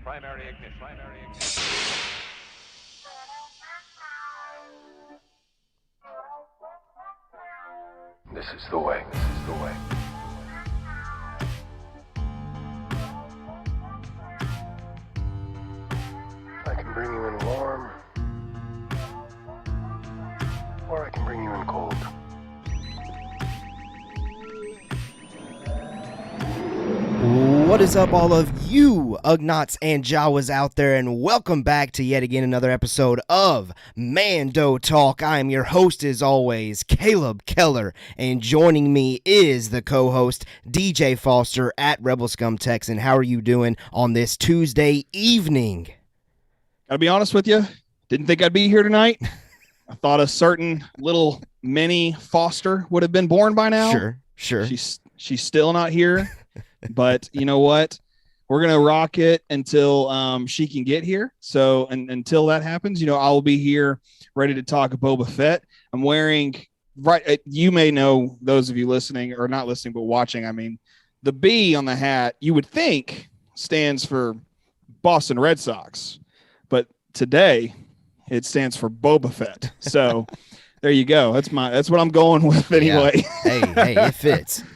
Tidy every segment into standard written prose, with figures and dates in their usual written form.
Primary ignition. This is the way. This is the way. I can bring you in warm, or I can bring you in cold. What is up, all of you Ugnaughts and Jawas out there, and welcome back to yet again another episode of Mando Talk. I am your host, as always, Caleb Keller, and joining me is the co-host, DJ Foster at Rebel Scum Texan. How are you doing on this Tuesday evening? Gotta be honest with you, didn't think I'd be here tonight. I thought a certain little mini Foster would have been born by now. Sure. She's still not here. But you know what? We're going to rock it until she can get here. So until that happens, I will be here ready to talk Boba Fett. I'm wearing, you may know, those of you listening or not listening, but watching, I mean, the B on the hat, you would think stands for Boston Red Sox. But today it stands for Boba Fett. So there you go. That's what I'm going with anyway. Yeah. Hey,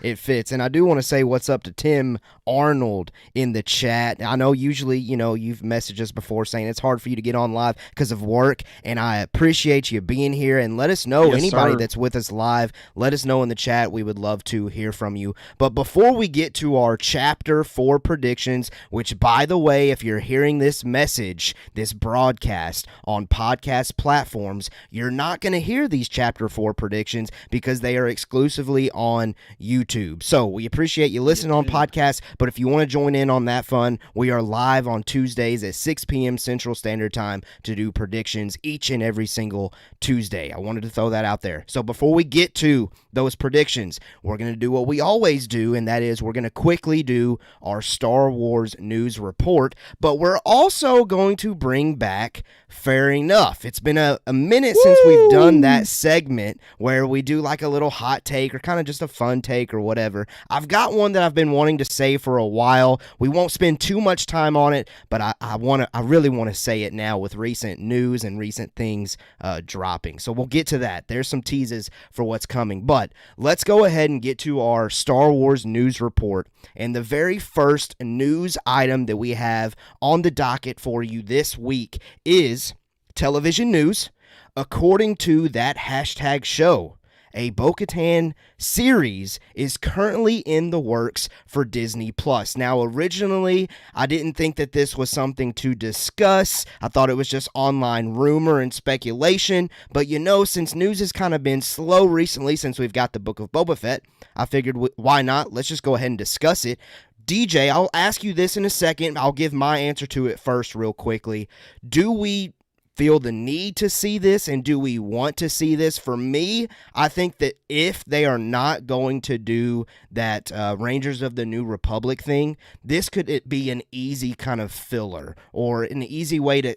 it fits. And I do want to say what's up to Tim Arnold in the chat. I know usually, you've messaged us before saying it's hard for you to get on live because of work, and I appreciate you being here. And let us know, anybody that's with us live, let us know in the chat. We would love to hear from you. But before we get to our Chapter 4 predictions, which, by the way, if you're hearing this message, this broadcast on podcast platforms, you're not going to hear these Chapter 4 predictions because they are exclusively on YouTube. So we appreciate you listening on podcasts, but if you want to join in on that fun, we are live on Tuesdays at 6 p.m. Central Standard Time to do predictions each and every single Tuesday. I wanted to throw that out there. So before we get to those predictions, we're going to do what we always do, and that is we're going to quickly do our Star Wars news report, but we're also going to bring back Fair Enough. It's been a minute since we've done that segment where we do like a little hot take or kind of just a fun take or whatever. I've got one that I've been wanting to say for a while. We won't spend too much time on it, but I really want to say it now with recent news and recent things dropping. So we'll get to that. There's some teases for what's coming, but let's go ahead and get to our Star Wars news report. And the very first news item that we have on the docket for you this week is television news. According to that hashtag show, a Bo-Katan series is currently in the works for Disney+. Now, originally, I didn't think that this was something to discuss. I thought it was just online rumor and speculation. But, since news has kind of been slow recently since we've got the Book of Boba Fett, I figured, why not? Let's just go ahead and discuss it. DJ, I'll ask you this in a second. I'll give my answer to it first real quickly. Do we feel the need to see this, and do we want to see this? For me, I think that if they are not going to do that Rangers of the New Republic thing, this could be an easy kind of filler or an easy way to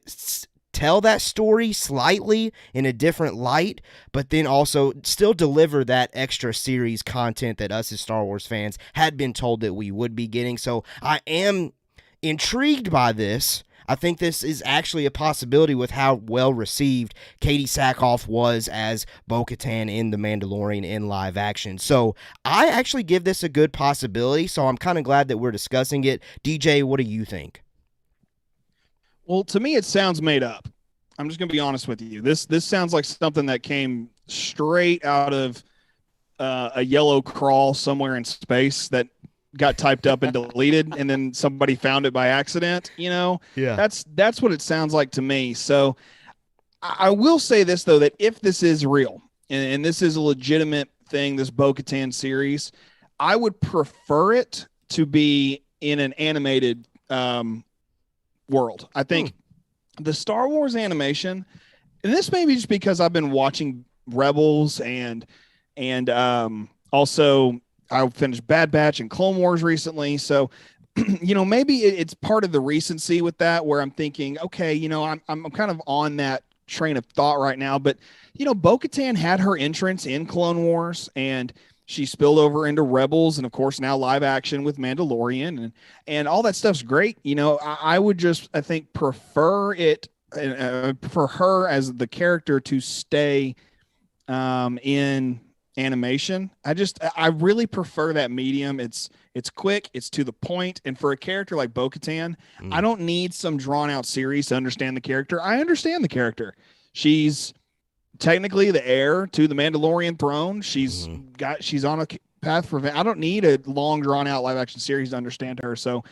tell that story slightly in a different light, but then also still deliver that extra series content that us as Star Wars fans had been told that we would be getting. So I am intrigued by this. I think this is actually a possibility with how well received Katie Sackhoff was as Bo-Katan in The Mandalorian in live action. So I actually give this a good possibility, so I'm kind of glad that we're discussing it. DJ, what do you think? Well, to me, it sounds made up. I'm just going to be honest with you. This sounds like something that came straight out of a yellow crawl somewhere in space that got typed up and deleted, and then somebody found it by accident. Yeah, that's what it sounds like to me. So I will say this, though, that if this is real and this is a legitimate thing, this Bo-Katan series, I would prefer it to be in an animated world. I think the Star Wars animation, and this may be just because I've been watching Rebels and also I finished Bad Batch and Clone Wars recently. So, maybe it's part of the recency with that where I'm thinking, okay, I'm kind of on that train of thought right now. But, Bo-Katan had her entrance in Clone Wars, and she spilled over into Rebels, and of course now live action with Mandalorian, and all that stuff's great. You know, I would just, I think, prefer it for her as the character to stay in animation. I really prefer that medium. It's quick, it's to the point, and for a character like Bo-Katan, I don't need some drawn out series to understand the character. I understand the character. She's technically the heir to the Mandalorian throne. She's on a path for, I don't need a long drawn out live action series to understand her. So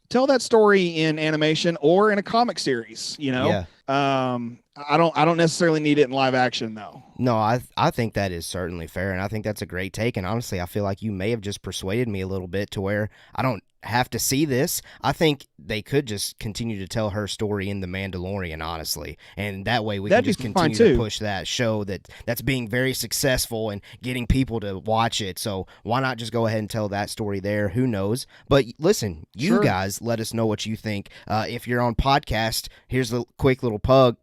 tell that story in animation or in a comic series, you know. I don't necessarily need it in live action though. No, I think that is certainly fair, and I think that's a great take. And honestly, I feel like you may have just persuaded me a little bit to where I don't have to see this. I think they could just continue to tell her story in The Mandalorian, honestly, and that way we can just continue to push that show that's being very successful and getting people to watch it. So why not just go ahead and tell that story there? Who knows? But listen, you guys, let us know what you think. If you're on podcast, here's a quick little plug,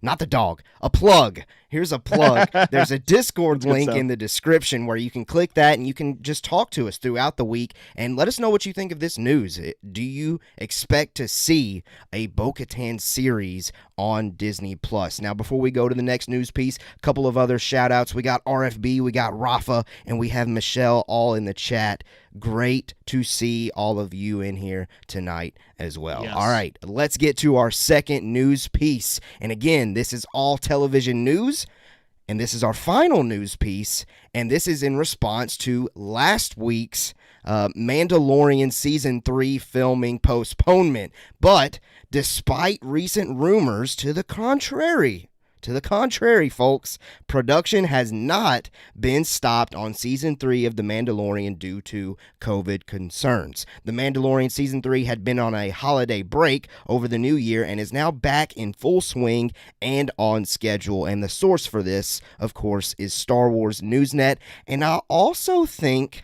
not the dog, a plug. Here's a plug. There's a Discord link in the description where you can click that and you can just talk to us throughout the week and let us know what you think of this news. Do you expect to see a Bo-Katan series on Disney Plus? Now, before we go to the next news piece, a couple of other shout outs. We got RFB, we got Rafa, and we have Michelle all in the chat. Great to see all of you in here tonight as well. Yes. All right, let's get to our second news piece. And again, this is all television news, and this is our final news piece, and this is in response to last week's Mandalorian Season 3 filming postponement. But despite recent rumors to the contrary, folks, production has not been stopped on Season 3 of The Mandalorian due to COVID concerns. The Mandalorian Season 3 had been on a holiday break over the new year and is now back in full swing and on schedule. And the source for this, of course, is Star Wars Newsnet. And I also think...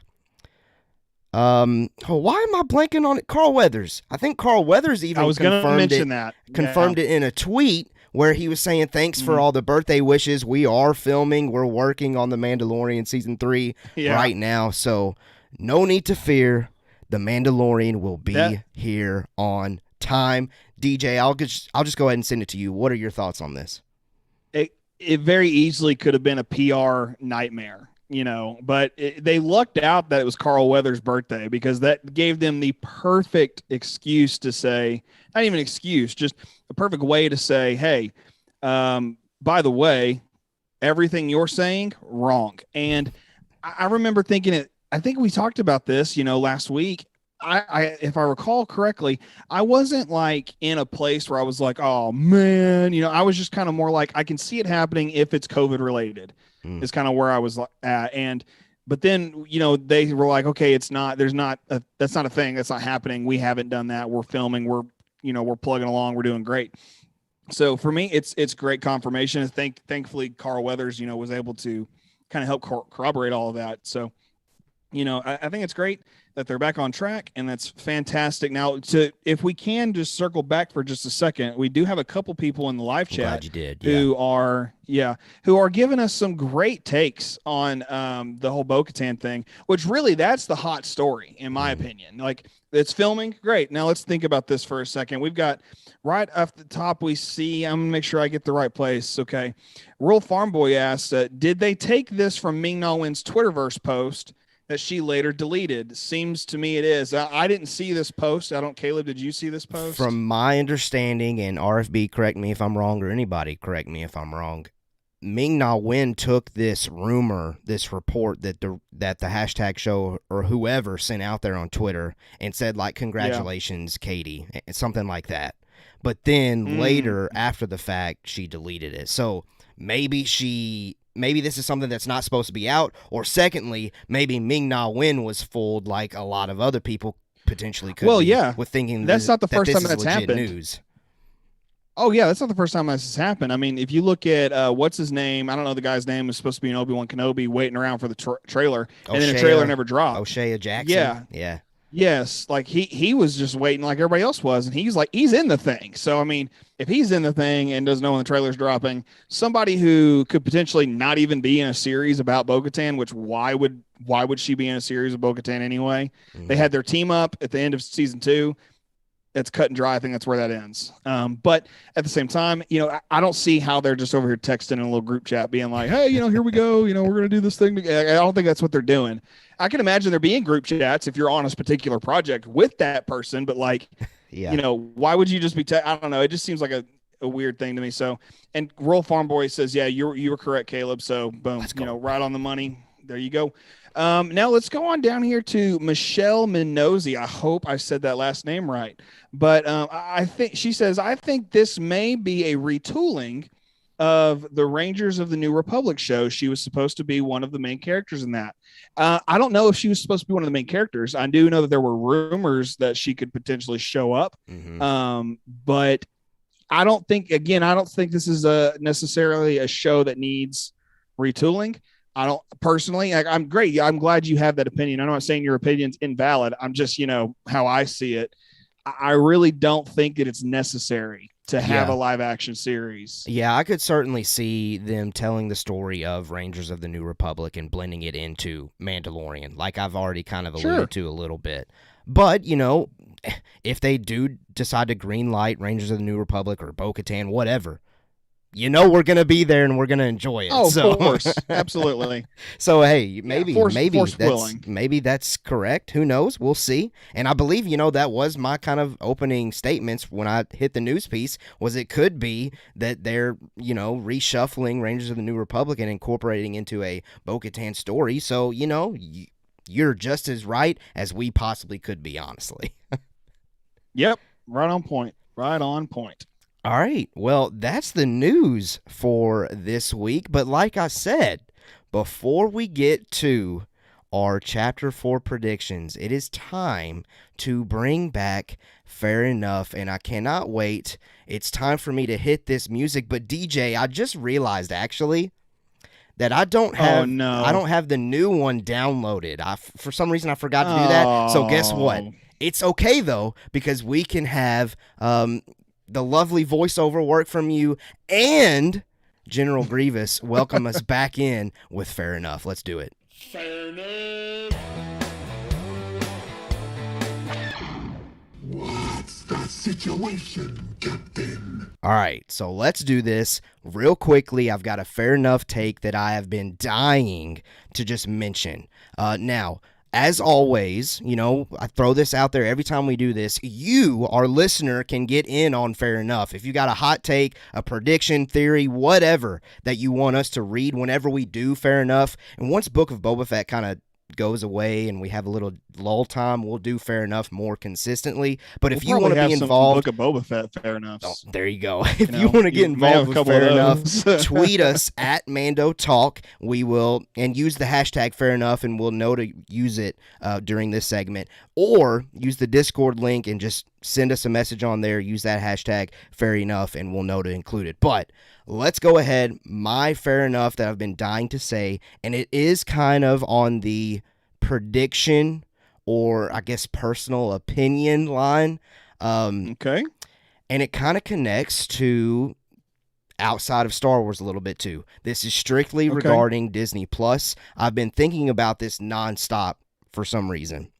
why am I blanking on it? Carl Weathers. I think Carl Weathers even confirmed it in a tweet where he was saying, thanks for all the birthday wishes. We are filming. We're working on The Mandalorian Season 3 right now. So no need to fear. The Mandalorian will be here on time. DJ, I'll just go ahead and send it to you. What are your thoughts on this? It very easily could have been a PR nightmare, you know, but they lucked out that it was Carl Weathers' birthday, because that gave them the perfect excuse to say, not even excuse, just a perfect way to say, hey, by the way, everything you're saying, wrong. And I remember thinking I think we talked about this, you know, last week. I if I recall correctly, I wasn't like in a place where I was like, oh man, you know, I was just kind of more like, I can see it happening if it's COVID related is kind of where I was at. But then, you know, they were like, okay, that's not a thing. That's not happening. We haven't done that. We're filming. We're plugging along. We're doing great. So for me, it's great confirmation. Thankfully, Carl Weathers, you know, was able to kind of help corroborate all of that. So, you know, I think it's great that they're back on track, and that's fantastic. Now, if we can just circle back for just a second, we do have a couple people in the live chat who are giving us some great takes on the whole Bo-Katan thing, which really, that's the hot story in my opinion. Like, it's filming, great. Now let's think about this for a second. We've got right off the top, we see, I'm gonna make sure I get the right place. Okay, Rural Farm Boy asked, did they take this from Ming-Na Wen's Twitterverse post that she later deleted? Seems to me it is. I didn't see this post. Caleb, did you see this post? From my understanding, and RFB, correct me if I'm wrong, or anybody correct me if I'm wrong, Ming-Na Wen took this rumor, this report that the hashtag show or whoever sent out there on Twitter and said, like, congratulations, Katie, something like that. But then later, after the fact, she deleted it. So maybe this is something that's not supposed to be out, or secondly, maybe Ming-Na Wen was fooled like a lot of other people potentially could with thinking that's not the first time that's happened. News. Oh, yeah, that's not the first time this has happened. I mean, if you look at what's his name, I don't know the guy's name, is supposed to be an Obi-Wan Kenobi waiting around for the trailer, and then the trailer never dropped. O'Shea Jackson. Yeah. Yes, like he was just waiting like everybody else was, and he's in the thing. So I mean, if he's in the thing and doesn't know when the trailer's dropping, somebody who could potentially not even be in a series about Bo-Katan, which why would she be in a series of Bo-Katan anyway? They had their team up at the end of season 2. It's cut and dry. I think that's where that ends. But at the same time, I don't see how they're just over here texting in a little group chat being like, hey, here we go. We're going to do this thing. I don't think that's what they're doing. I can imagine there being group chats if you're on a particular project with that person, but like, why would you just be, I don't know. It just seems like a weird thing to me. So, and Roll Farm Boy says, yeah, you were correct, Caleb. So boom, right on the money. There you go. Now let's go on down here to Michelle Minozzi. I hope I said that last name right. But I think she says, I think this may be a retooling of the Rangers of the New Republic show. She was supposed to be one of the main characters in that. I don't know if she was supposed to be one of the main characters. I do know that there were rumors that she could potentially show up. But I don't think this is necessarily a show that needs retooling. I don't personally, I'm great. I'm glad you have that opinion. I'm not saying your opinion's invalid. I'm just, how I see it. I really don't think that it's necessary to have a live action series. Yeah, I could certainly see them telling the story of Rangers of the New Republic and blending it into Mandalorian, like I've already kind of alluded to a little bit. But, if they do decide to greenlight Rangers of the New Republic or Bo-Katan, whatever, we're going to be there and we're going to enjoy it. Oh, of course. Absolutely. So, hey, maybe maybe that's correct. Who knows? We'll see. And I believe, that was my kind of opening statements when I hit the news piece, was it could be that they're, reshuffling Rangers of the New Republic and incorporating into a Bo-Katan story. So, you're just as right as we possibly could be, honestly. Yep. Right on point. All right, well, that's the news for this week. But like I said, before we get to our Chapter 4 predictions, it is time to bring back Fair Enough, and I cannot wait. It's time for me to hit this music. But DJ, I just realized, actually, that I don't have the new one downloaded. For some reason, I forgot to do that. So guess what? It's okay, though, because we can have the lovely voiceover work from you and General Grievous welcome us back in with Fair Enough. Let's do it. Fair enough. What's the situation, Captain? All right, so let's do this real quickly. I've got a Fair Enough take that I have been dying to just mention. Now, as always, I throw this out there every time we do this. You, our listener, can get in on Fair Enough. If you got a hot take, a prediction, theory, whatever that you want us to read whenever we do Fair Enough. And once Book of Boba Fett kind of goes away and we have a little lull time, we'll do Fair Enough more consistently. But if you want to be involved, Book of Boba Fett, Fair Enough. Oh, there you go. If you want to get involved with Fair Enough, tweet us at Mando Talk. We will, and use the hashtag Fair Enough, and we'll know to use it during this segment. Or use the Discord link and just send us a message on there. Use that hashtag Fair Enough, and we'll know to include it. But let's go ahead. My Fair Enough that I've been dying to say, and it is kind of on the prediction or I guess personal opinion line. Okay. And it kind of connects to outside of Star Wars a little bit too. This is strictly regarding Disney Plus. I've been thinking about this nonstop for some reason.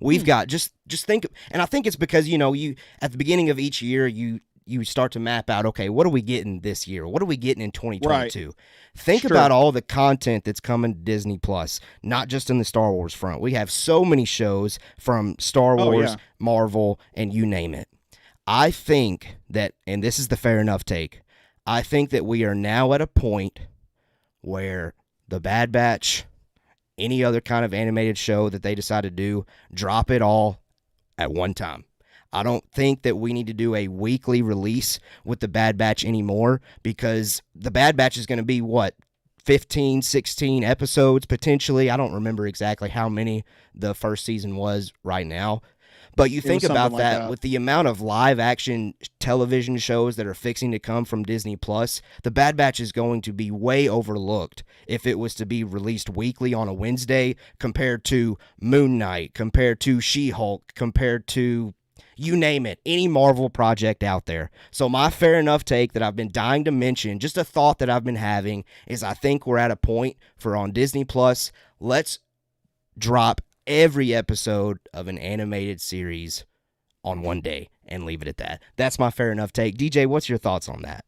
We've got just think, and I think it's because you at the beginning of each year you start to map out, okay, what are we getting this year? What are we getting in 2022? Right. Think about all the content that's coming to Disney Plus, not just in the Star Wars front. We have so many shows from Star Wars, Marvel, and you name it. I think that, and this is the Fair Enough take, I think that we are now at a point where the Bad Batch, any other kind of animated show that they decide to do, drop it all at one time. I don't think that we need to do a weekly release with the Bad Batch anymore, because the Bad Batch is going to be, 15, 16 episodes potentially. I don't remember exactly how many the first season was right now. But you think something about like that, that. with the amount of live action television shows that are fixing to come from Disney Plus, the Bad Batch is going to be way overlooked if it was to be released weekly on a Wednesday compared to Moon Knight, compared to She-Hulk, compared to you name it, any Marvel project out there. So my fair enough take that I've been dying to mention, just a thought that I've been having, is I think we're at a point for on Disney Plus, let's drop every episode of an animated series on one day and leave it at that. That's my fair enough take. DJ, what's your thoughts on that?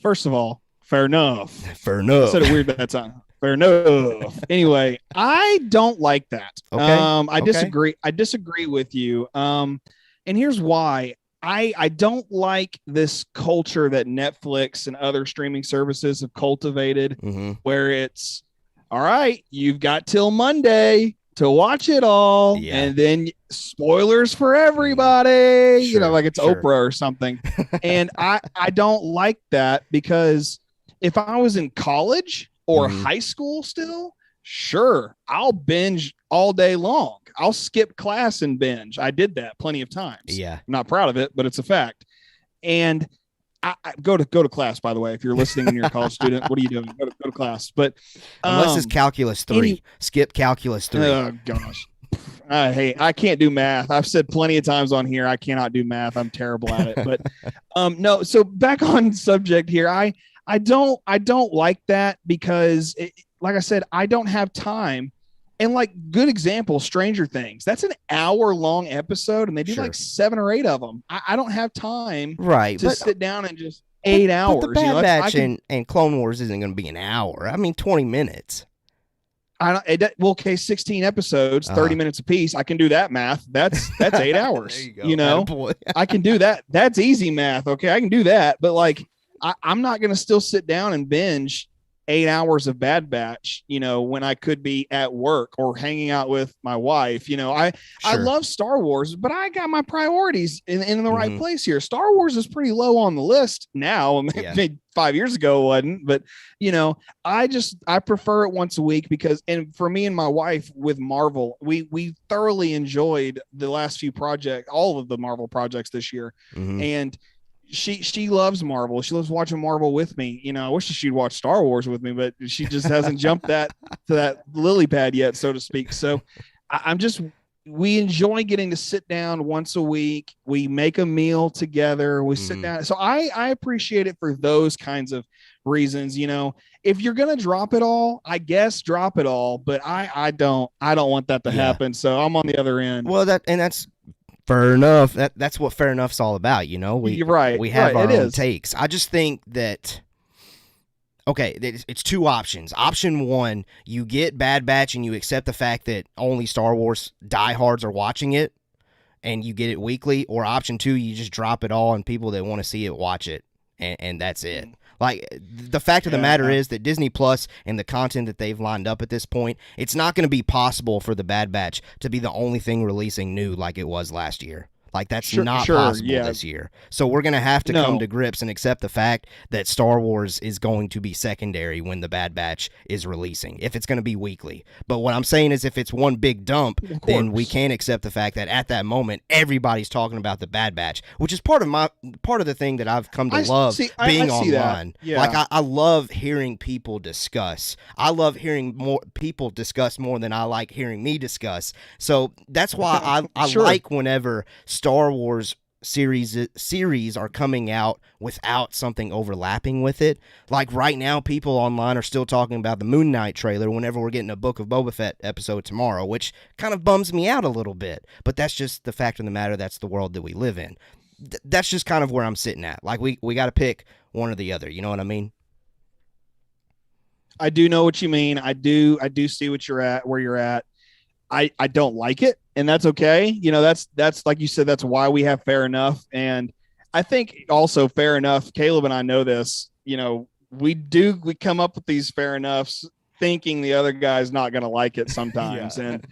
First of all, fair enough. Fair I enough. said it weird that time. Fair enough. Anyway, I don't like that. Okay. I disagree. I disagree with you. And here's why. I don't like this culture that Netflix and other streaming services have cultivated, where it's, all right, you've got till Monday to watch it all, and then spoilers for everybody, you know, like it's Oprah or something. And I don't like that, because if I was in college or high school still, sure, I'll binge all day long. I'll skip class and binge. I did that plenty of times. Yeah. I'm not proud of it, but it's a fact. And I go to class, by the way. If you're listening and you're a college student, what are you doing? Go to class. But unless it's calculus 3, skip calculus 3. Oh gosh, I can't do math. I've said plenty of times on here I cannot do math. I'm terrible at it. But no. So back on subject here, I don't like that, because like I said, I don't have time. And like, good example, Stranger Things. That's an hour-long episode, and they do like 7 or 8 of them. I don't have time, to sit down and just 8 hours. But the Bad Batch and Clone Wars isn't going to be an hour. I mean, 20 minutes. Okay, 16 episodes, 30 minutes apiece. I can do that math. That's 8 hours. There you go. You know, I can do that. That's easy math. Okay, I can do that. But like, I'm not going to still sit down and binge 8 hours of Bad Batch, you know, when I could be at work or hanging out with my wife. You know, I love Star Wars, but I got my priorities in the right place here. Star Wars is pretty low on the list now. Maybe 5 years ago it wasn't, but you know, I prefer it once a week, because, and for me and my wife with Marvel, we thoroughly enjoyed the last few projects, all of the Marvel projects this year. And she loves Marvel. She loves watching Marvel with me. You know, I wish she'd watch Star Wars with me, but she just hasn't jumped to that lily pad yet, so to speak. So we enjoy getting to sit down once a week. We make a meal together. We sit down. So I appreciate it for those kinds of reasons. You know, if you're going to drop it all, I guess drop it all, but I don't want that to happen. So I'm on the other end. Well, that's fair enough. That's what fair enough's all about, you know. You're right. We have our own takes. I just think that, okay, it's 2 options. Option 1, you get Bad Batch and you accept the fact that only Star Wars diehards are watching it, and you get it weekly. Or option 2, you just drop it all and people that want to see it watch it, and that's it. Like, the fact of the matter is that Disney Plus and the content that they've lined up at this point, it's not going to be possible for the Bad Batch to be the only thing releasing new like it was last year. Like, that's not possible this year. So we're going to have to come to grips and accept the fact that Star Wars is going to be secondary when the Bad Batch is releasing, if it's going to be weekly. But what I'm saying is, if it's one big dump, then we can accept the fact that at that moment, everybody's talking about the Bad Batch, which is part of the thing that I've come to love being online. Yeah. Like, I love hearing people discuss. I love hearing more people discuss more than I like hearing me discuss. So that's why I like whenever Star Wars series are coming out without something overlapping with it. Like right now, people online are still talking about the Moon Knight trailer whenever we're getting a Book of Boba Fett episode tomorrow, which kind of bums me out a little bit. But that's just the fact of the matter. That's the world that we live in. That's just kind of where I'm sitting at. Like, we got to pick one or the other. You know what I mean? I do know what you mean. I do see where you're at. I don't like it, and that's okay. You know, that's like you said, that's why we have Fair Enough. And I think also Fair Enough, Caleb and I know this, you know, we come up with these Fair Enoughs thinking the other guy's not going to like it sometimes. And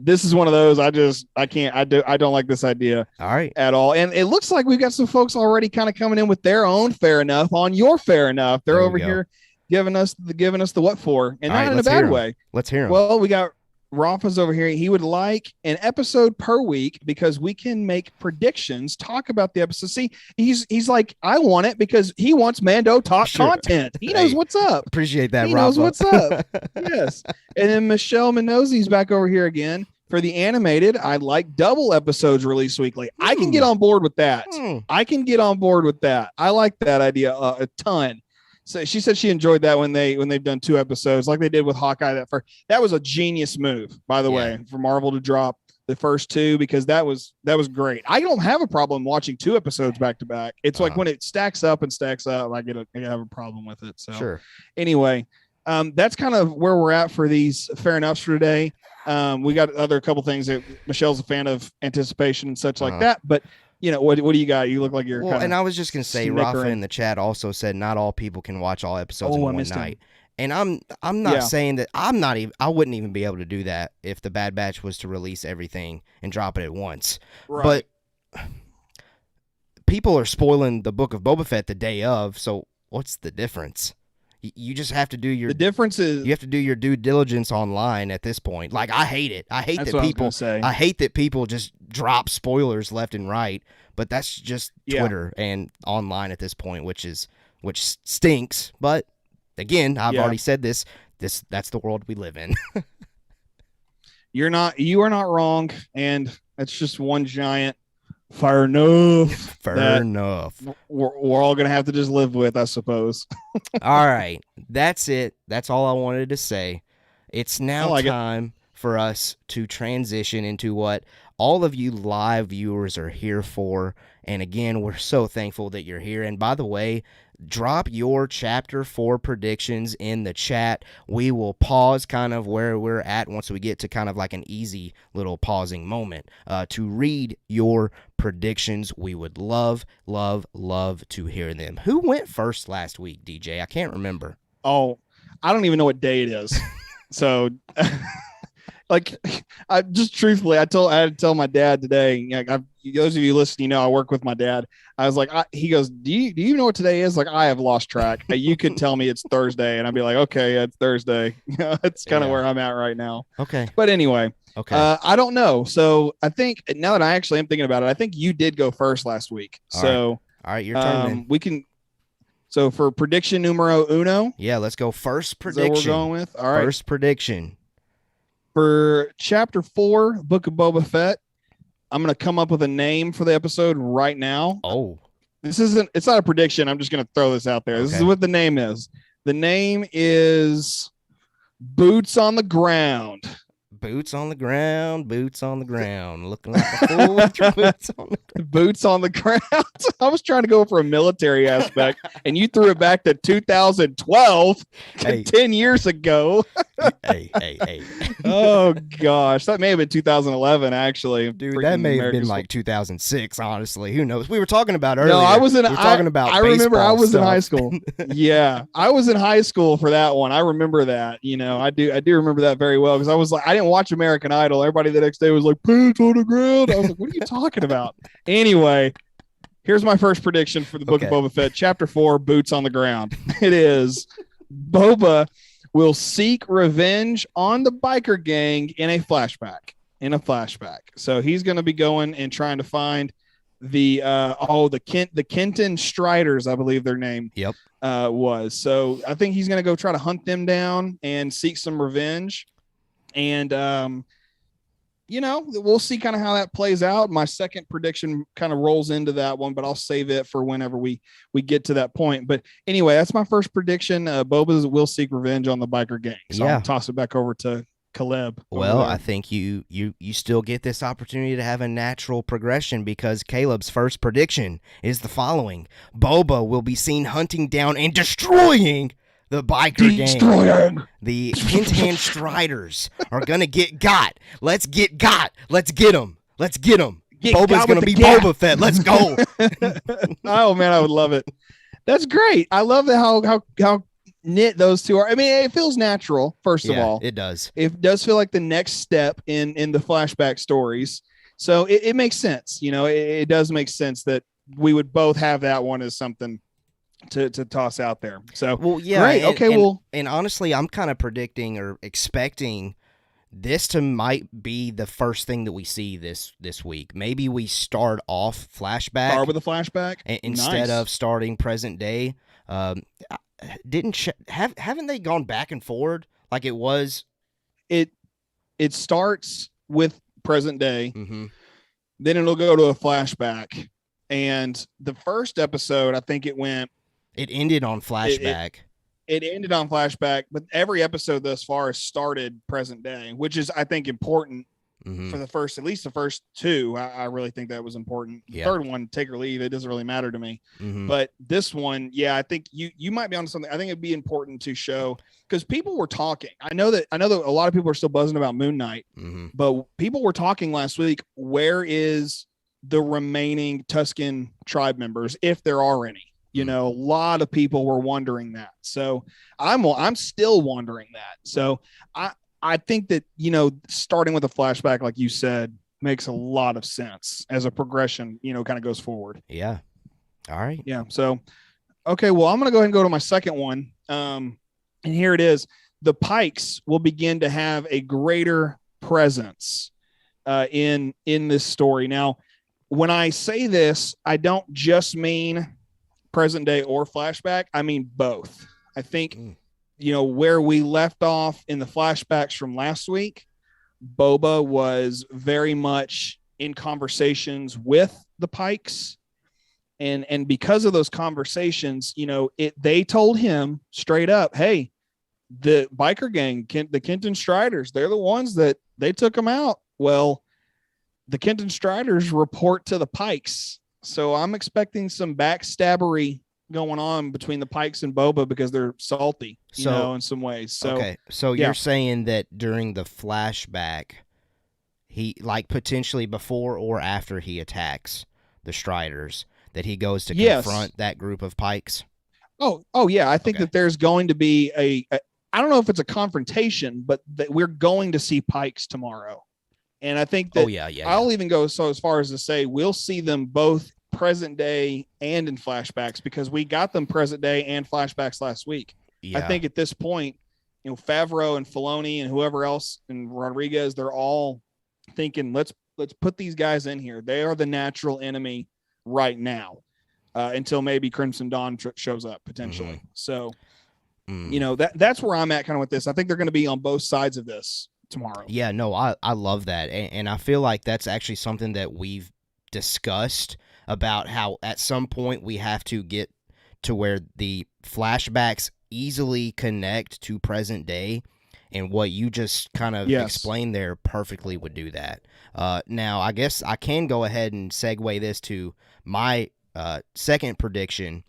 this is one of those, I don't like this idea at all. And it looks like we've got some folks already kind of coming in with their own Fair Enough on your Fair Enough. They're over here giving us the what for, and not in a bad way. Let's hear them. Well, we got Rafa's over here. He would like an episode per week because we can make predictions, talk about the episode. See, he's like, I want it because he wants Mando talk Sure. content. He knows what's up. Appreciate that, He Rafa. knows what's up. Yes. And then Michelle Minosi's back over here again. For the animated, I like double episodes released weekly. I can get on board with that. I can get on board with that. I like that idea a ton. So she said she enjoyed that when they've done 2 episodes like they did with Hawkeye. That was a genius move, by the way, for Marvel to drop the first 2 because that was great. I don't have a problem watching 2 episodes back to back. It's like when it stacks up, I have a problem with it. So Sure. Anyway, that's kind of where we're at for these fair enoughs for today. We got a couple things that Michelle's a fan of anticipation and such like that, but what do you got? You look like you're and I was just gonna say, Rafa in the chat also said not all people can watch all episodes in one night. And I'm not saying that I wouldn't even be able to do that if the Bad Batch was to release everything and drop it at once. Right. But people are spoiling the Book of Boba Fett the day of, so what's the difference? You just have to do your. The difference is you have to do your due diligence online at this point. Like I hate it. I hate that people. I hate that people just drop spoilers left and right. But that's just Twitter and online at this point, which stinks. But again, I've already said this. That's the world we live in. You are not wrong, and it's just one giant fair enough. Fair enough. We're all gonna have to just live with, I suppose. All right, that's it. That's all I wanted to say. It's now time for us to transition into what all of you live viewers are here for. And again, we're so thankful that you're here. And by the way, drop your chapter 4 predictions in the chat. We will pause kind of where we're at once we get to kind of like an easy little pausing moment to read your predictions. We would love, love, love to hear them. Who went first last week, DJ? I can't remember. Oh, I don't even know what day it is. So like, I just truthfully, I had to tell my dad today. Those of you listening, I work with my dad. I was like, he goes, do you know what today is? Like, I have lost track. You could tell me it's Thursday, and I'd be like, okay, it's Thursday. That's kind of where I'm at right now. Okay. But anyway, okay. I don't know. So I think now that I actually am thinking about it, I think you did go first last week. All right, your turn. Then. We can. So for prediction numero uno. Yeah, let's go first prediction. Is that what we're going with? All right. First prediction. For chapter 4, Book of Boba Fett, I'm going to come up with a name for the episode right now. Oh. It's not a prediction. I'm just going to throw this out there. Okay. This is what the name is. The name is Boots on the Ground. Boots on the ground, boots on the ground, looking like a fool with your boots on the ground. Boots on the ground. I was trying to go for a military aspect, and you threw it back to 2012, 10 years ago. Hey. Oh, gosh. That may have been 2011, actually. Dude, that may have been like 2006, honestly. Who knows? We were talking about earlier. No, I was in. I remember I was stuff. in high school. Yeah, I was in high school for that one. I remember that. I do remember that very well because I was like, I didn't watch American Idol. Everybody the next day was like, pants on the ground. I was like, what are you talking about? Anyway, here's my first prediction for the Book of Boba Fett, Chapter 4, Boots on the Ground. It is Boba will seek revenge on the biker gang in a flashback. So he's going to be going and trying to find the Kenton Striders, I believe their name was. So I think he's going to go try to hunt them down and seek some revenge. And, we'll see kind of how that plays out. My second prediction kind of rolls into that one, but I'll save it for whenever we get to that point. But anyway, that's my first prediction. Boba will seek revenge on the biker gang. So I'll toss it back over to Caleb. Well, I think you still get this opportunity to have a natural progression because Caleb's first prediction is the following. Boba will be seen hunting down and destroying the biker gang. The Kenton Striders are going to get got. Let's get got. Let's get them. Boba's going to be Boba Fett. Let's go. Oh, man, I would love it. That's great. I love how knit those two are. I mean, it feels natural, first of all. It does. It does feel like the next step in the flashback stories. So it makes sense. It does make sense that we would both have that one as something to toss out there. So great. Okay. And honestly, I'm kind of predicting or expecting this might be the first thing that we see this week. Maybe we start off flashback. Start with a flashback instead Nice. of starting present day. Haven't they gone back and forward like it was? It starts with present day, Mm-hmm. then it'll go to a flashback. And the first episode, I think it ended on flashback. It ended on flashback, but every episode thus far has started present day, which is, I think, important Mm-hmm. for at least the first two. I really think that was important. The Yeah. third one, take or leave, it doesn't really matter to me. Mm-hmm. But this one, yeah, I think you might be onto something. I think it'd be important to show, because people were talking. I know that a lot of people are still buzzing about Moon Knight, Mm-hmm. but people were talking last week. Where is the remaining Tuscan tribe members, if there are any? You know, a lot of people were wondering that. So I'm still wondering that. So I think that, you know, starting with a flashback, like you said, makes a lot of sense as a progression, you know, kind of goes forward. Yeah. All right. Yeah. So, okay. Well, I'm going to go ahead and go to my second one. And here it is. The Pikes will begin to have a greater presence in this story. Now, when I say this, I don't just mean present day or flashback. I mean both. I think, you know, where we left off in the flashbacks from last week, Boba was very much in conversations with the Pikes. And because of those conversations, you know, they told him straight up, hey, the biker gang, the Kenton Striders, they're the ones that they took him out. Well, the Kenton Striders report to the Pikes. So I'm expecting some backstabbery going on between the Pikes and Boba because they're salty, you know, in some ways. So, okay. So you're saying that during the flashback, he, like, potentially before or after he attacks the Striders, that he goes to confront that group of Pikes? Oh yeah. I think that there's going to be I don't know if it's a confrontation, but that we're going to see Pikes tomorrow. And I think that I'll even go so as far as to say we'll see them both present day and in flashbacks, because we got them present day and flashbacks last week. I think at this point, you know, Favreau and Filoni and whoever else and Rodriguez, they're all thinking, let's put these guys in here. They are the natural enemy right now, until maybe Crimson Dawn shows up potentially. Mm-hmm. So, you know, that's where I'm at kind of with this. I think they're going to be on both sides of this tomorrow. Yeah, no, I love that. And I feel like that's actually something that we've discussed about, how at some point we have to get to where the flashbacks easily connect to present day, and what you just kind of explained there perfectly would do that. Now, I guess I can go ahead and segue this to my second prediction,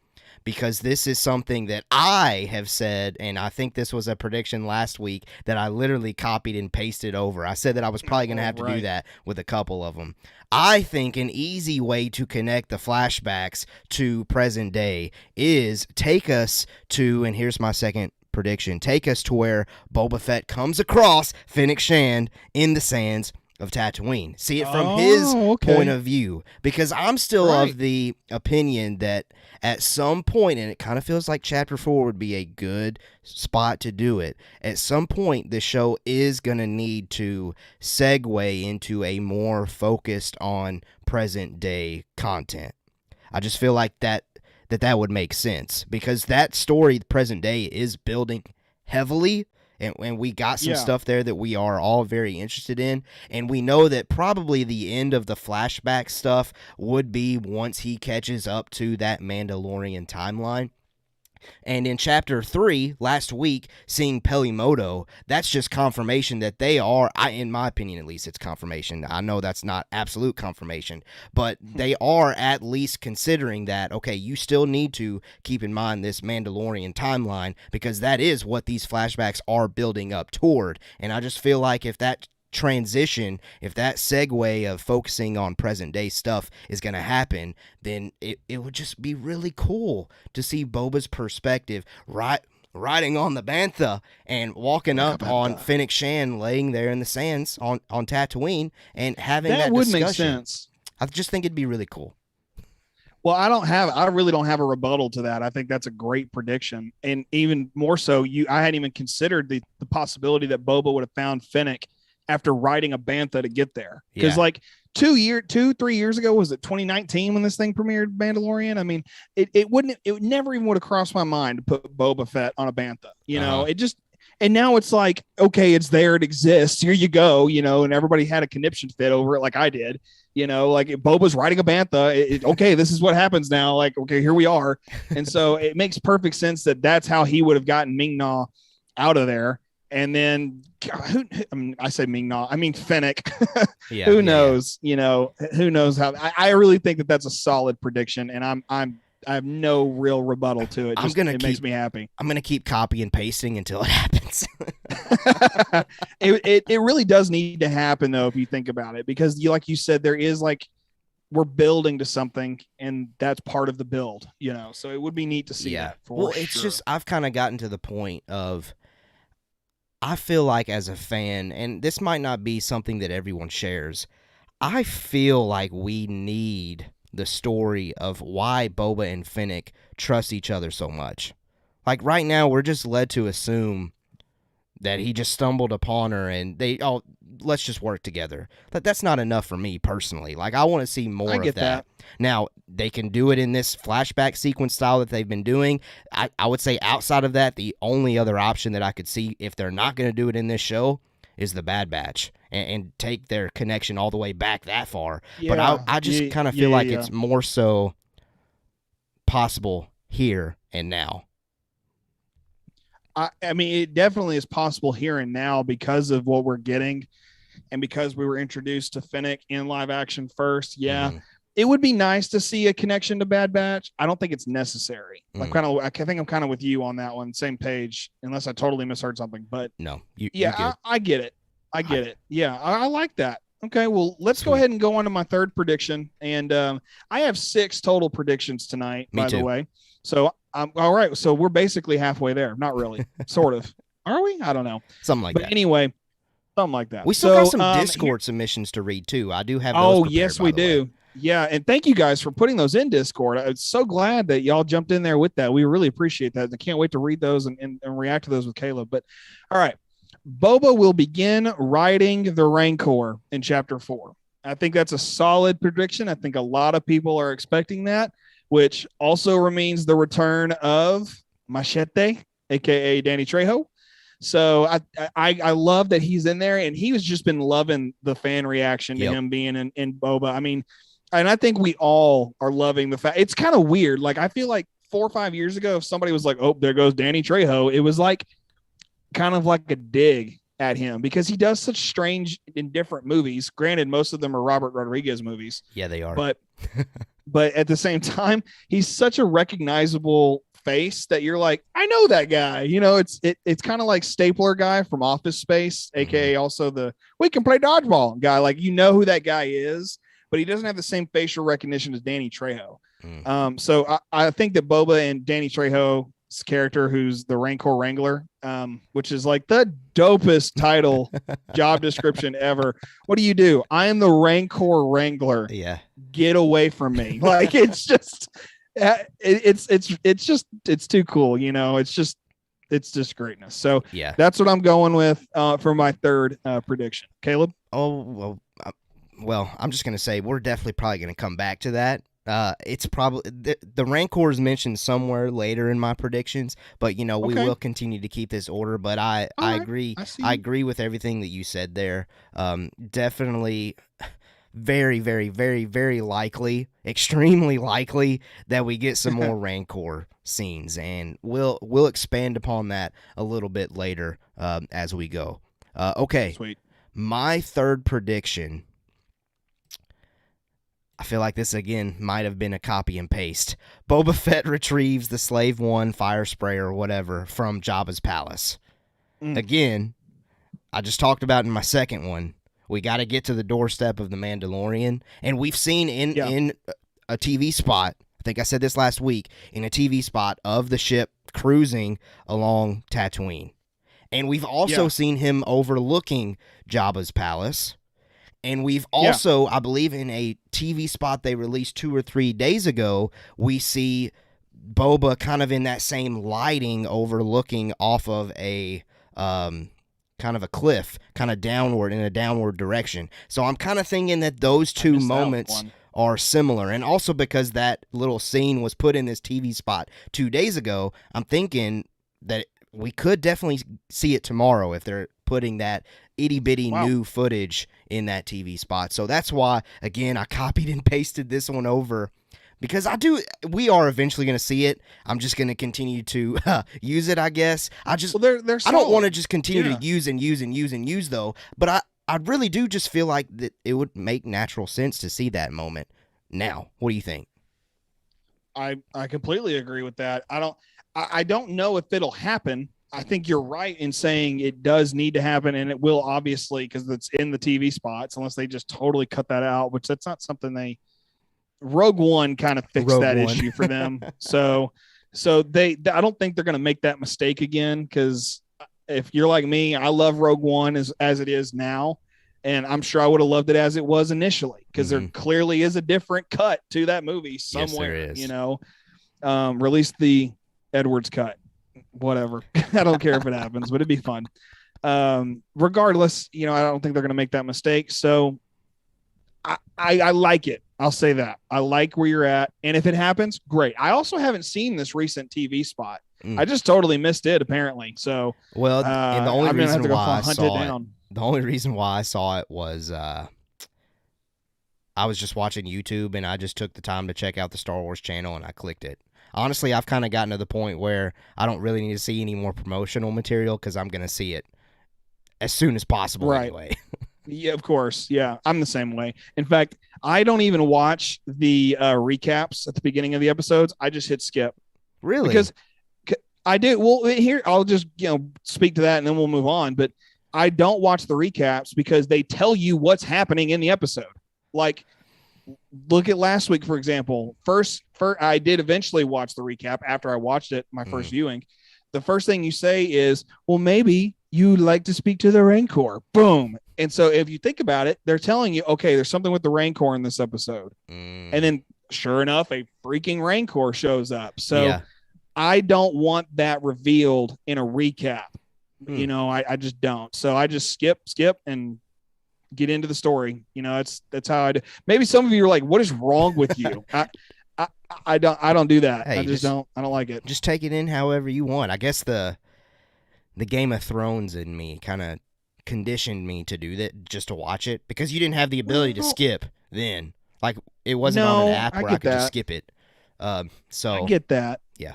because this is something that I have said, and I think this was a prediction last week that I literally copied and pasted over. I said that I was probably going to have to do that with a couple of them. I think an easy way to connect the flashbacks to present day is take us to, and here's my second prediction, take us to where Boba Fett comes across Fennec Shand in the sands of Tatooine. See it from his point of view, because I'm still of the opinion that at some point, and it kind of feels like Chapter 4 would be a good spot to do it, at some point the show is going to need to segue into a more focused on present day content. I just feel like that would make sense, because that story, present day, is building heavily. And we got some stuff there that we are all very interested in. And we know that probably the end of the flashback stuff would be once he catches up to that Mandalorian timeline. And in Chapter 3, last week, seeing Pelimoto, that's just confirmation that they are, in my opinion at least, it's confirmation. I know that's not absolute confirmation, but they are at least considering that, okay, you still need to keep in mind this Mandalorian timeline, because that is what these flashbacks are building up toward. And I just feel like if that transition, if that segue of focusing on present day stuff is going to happen, then it would just be really cool to see Boba's perspective riding on the Bantha and walking up on Fennec Shand laying there in the sands on Tatooine and having that would discussion. make sense. I just think it'd be really cool. Well, I really don't have a rebuttal to that. I think that's a great prediction. And even more so, I hadn't even considered the possibility that Boba would have found Fennec after riding a bantha to get there. Because Yeah. like 3 years ago, was it 2019 when this thing premiered, Mandalorian? I mean, it never even would have crossed my mind to put Boba Fett on a bantha. You know, it just. And now it's like, okay, it's there, it exists. Here you go, you know, and everybody had a conniption fit over it, like I did. You know, like Boba's riding a bantha. Okay, this is what happens now. Like, okay, here we are. And so it makes perfect sense that that's how he would have gotten Ming-Na out of there. And then I say Ming-Na, I mean Fennec. Who knows? You know, who knows how? I really think that that's a solid prediction, and I have no real rebuttal to it. It makes me happy. I'm gonna keep copy and pasting until it happens. it really does need to happen though, if you think about it, because like you said, there is like we're building to something, and that's part of the build. You know, so it would be neat to see that. It's just I've kind of gotten to the point of I feel like as a fan, and this might not be something that everyone shares, I feel like we need the story of why Boba and Fennec trust each other so much. Like right now, we're just led to assume that he just stumbled upon her and let's just work together. That's not enough for me personally. Like I want to see more of that. Now, they can do it in this flashback sequence style that they've been doing. I would say outside of that, the only other option that I could see if they're not going to do it in this show is the Bad Batch and take their connection all the way back that far. Yeah, but I just kind of feel like it's more so possible here and now. I mean, it definitely is possible here and now because of what we're getting and because we were introduced to Fennec in live action first. Yeah. Mm-hmm. It would be nice to see a connection to Bad Batch. I don't think it's necessary. I think I'm kind of with you on that one. Same page, unless I totally misheard something. But no, I get it. I get it. Yeah, I like that. Okay, well, let's go ahead and go on to my third prediction. And I have 6 total predictions tonight, by the way. So, all right. So we're basically halfway there. Not really. Sort of. Are we? I don't know. Something like that. But anyway, something like that. We still got some Discord submissions to read, too. I do have those prepared, yes, we do. Yeah, and thank you guys for putting those in Discord. I'm so glad that y'all jumped in there with that. We really appreciate that. I can't wait to read those and react to those with Caleb. But, all right. Boba will begin riding the Rancor in Chapter 4. I think that's a solid prediction. I think a lot of people are expecting that, which also means the return of Machete, a.k.a. Danny Trejo. So I love that he's in there, and he has just been loving the fan reaction to him being in Boba. I mean, and I think we all are loving the fact. It's kind of weird. Like, I feel like 4 or 5 years ago, if somebody was like, oh, there goes Danny Trejo, it was like kind of like a dig at him because he does such strange and different movies. Granted, most of them are Robert Rodriguez movies. Yeah, they are. But at the same time, he's such a recognizable face that you're like, I know that guy. You know, it's kind of like Stapler guy from Office Space, aka also the we can play dodgeball guy. Like, you know who that guy is, but he doesn't have the same facial recognition as Danny Trejo. So I think that Boba and Danny Trejo's character, who's the Rancor Wrangler, which is like the dopest title job description ever. What do? I am the Rancor Wrangler. Yeah. Get away from me. Like, it's just, it's too cool. You know, it's just greatness. So yeah, that's what I'm going with for my third prediction. Caleb? Oh, well, I'm just going to say we're definitely probably going to come back to that. It's probably the Rancor is mentioned somewhere later in my predictions, but we will continue to keep this order. But I agree. I agree with everything that you said there. Definitely very, very, very, very likely, extremely likely that we get some more Rancor scenes, and we'll expand upon that a little bit later as we go. Okay. Sweet. My third prediction, I feel like this, again, might have been a copy and paste. Boba Fett retrieves the Slave One fire spray or whatever from Jabba's palace. Again, I just talked about in my second one, we got to get to the doorstep of the Mandalorian. And we've seen in a TV spot, I think I said this last week, in a TV spot of the ship cruising along Tatooine. And we've also seen him overlooking Jabba's palace. And we've also, I believe, in a TV spot they released 2 or 3 days ago, we see Boba kind of in that same lighting overlooking off of a kind of a cliff, kind of downward in a downward direction. So I'm kind of thinking that those two missed that moments one. are similar. And also because that little scene was put in this TV spot 2 days ago, I'm thinking that we could definitely see it tomorrow if they're putting that itty-bitty new footage in that TV spot. So that's why, again, I copied and pasted this one over because we are eventually going to see it. I'm just going to continue to use it, I guess. I don't want to just continue to use and use though, but I really do just feel like that it would make natural sense to see that moment now. What do you think? I completely agree with that. I don't know if it'll happen. I think you're right in saying it does need to happen, and it will, obviously, because it's in the TV spots, unless they just totally cut that out, which that's not something Rogue One kind of fixed that issue for them. So I don't think they're going to make that mistake again, because if you're like me, I love Rogue One as it is now, and I'm sure I would have loved it as it was initially, because there clearly is a different cut to that movie somewhere. Yes, there is. Release the Edwards cut. Whatever. I don't care if it happens, but it'd be fun. Regardless, I don't think they're going to make that mistake. So I like it. I'll say that. I like where you're at. And if it happens, great. I also haven't seen this recent TV spot. I just totally missed it, apparently. So, well, and the only reason why the only reason why I saw it was I was just watching YouTube, and I just took the time to check out the Star Wars channel, and I clicked it. Honestly, I've kind of gotten to the point where I don't really need to see any more promotional material because I'm going to see it as soon as possible anyway. Yeah, of course. Yeah, I'm the same way. In fact, I don't even watch the recaps at the beginning of the episodes. I just hit skip. Really? Because I do. Well, here, I'll just speak to that, and then we'll move on. But I don't watch the recaps because they tell you what's happening in the episode. Like, look at last week, for example. First, I did eventually watch the recap after I watched it, my first viewing. The first thing you say is, well, maybe you'd like to speak to the Rancor. Boom. And so if you think about it, they're telling you, okay, there's something with the Rancor in this episode. And then sure enough, a freaking Rancor shows up. So I don't want that revealed in a recap. I just don't. So I just skip and get into the story. That's how I do. Maybe some of you are like, what is wrong with you? I don't do that. Hey, I don't like it. Just take it in however you want. I guess the Game of Thrones in me kind of conditioned me to do that, just to watch it, because you didn't have the ability to skip then. Like, it wasn't on an app where I could just skip it. So I get that. Yeah.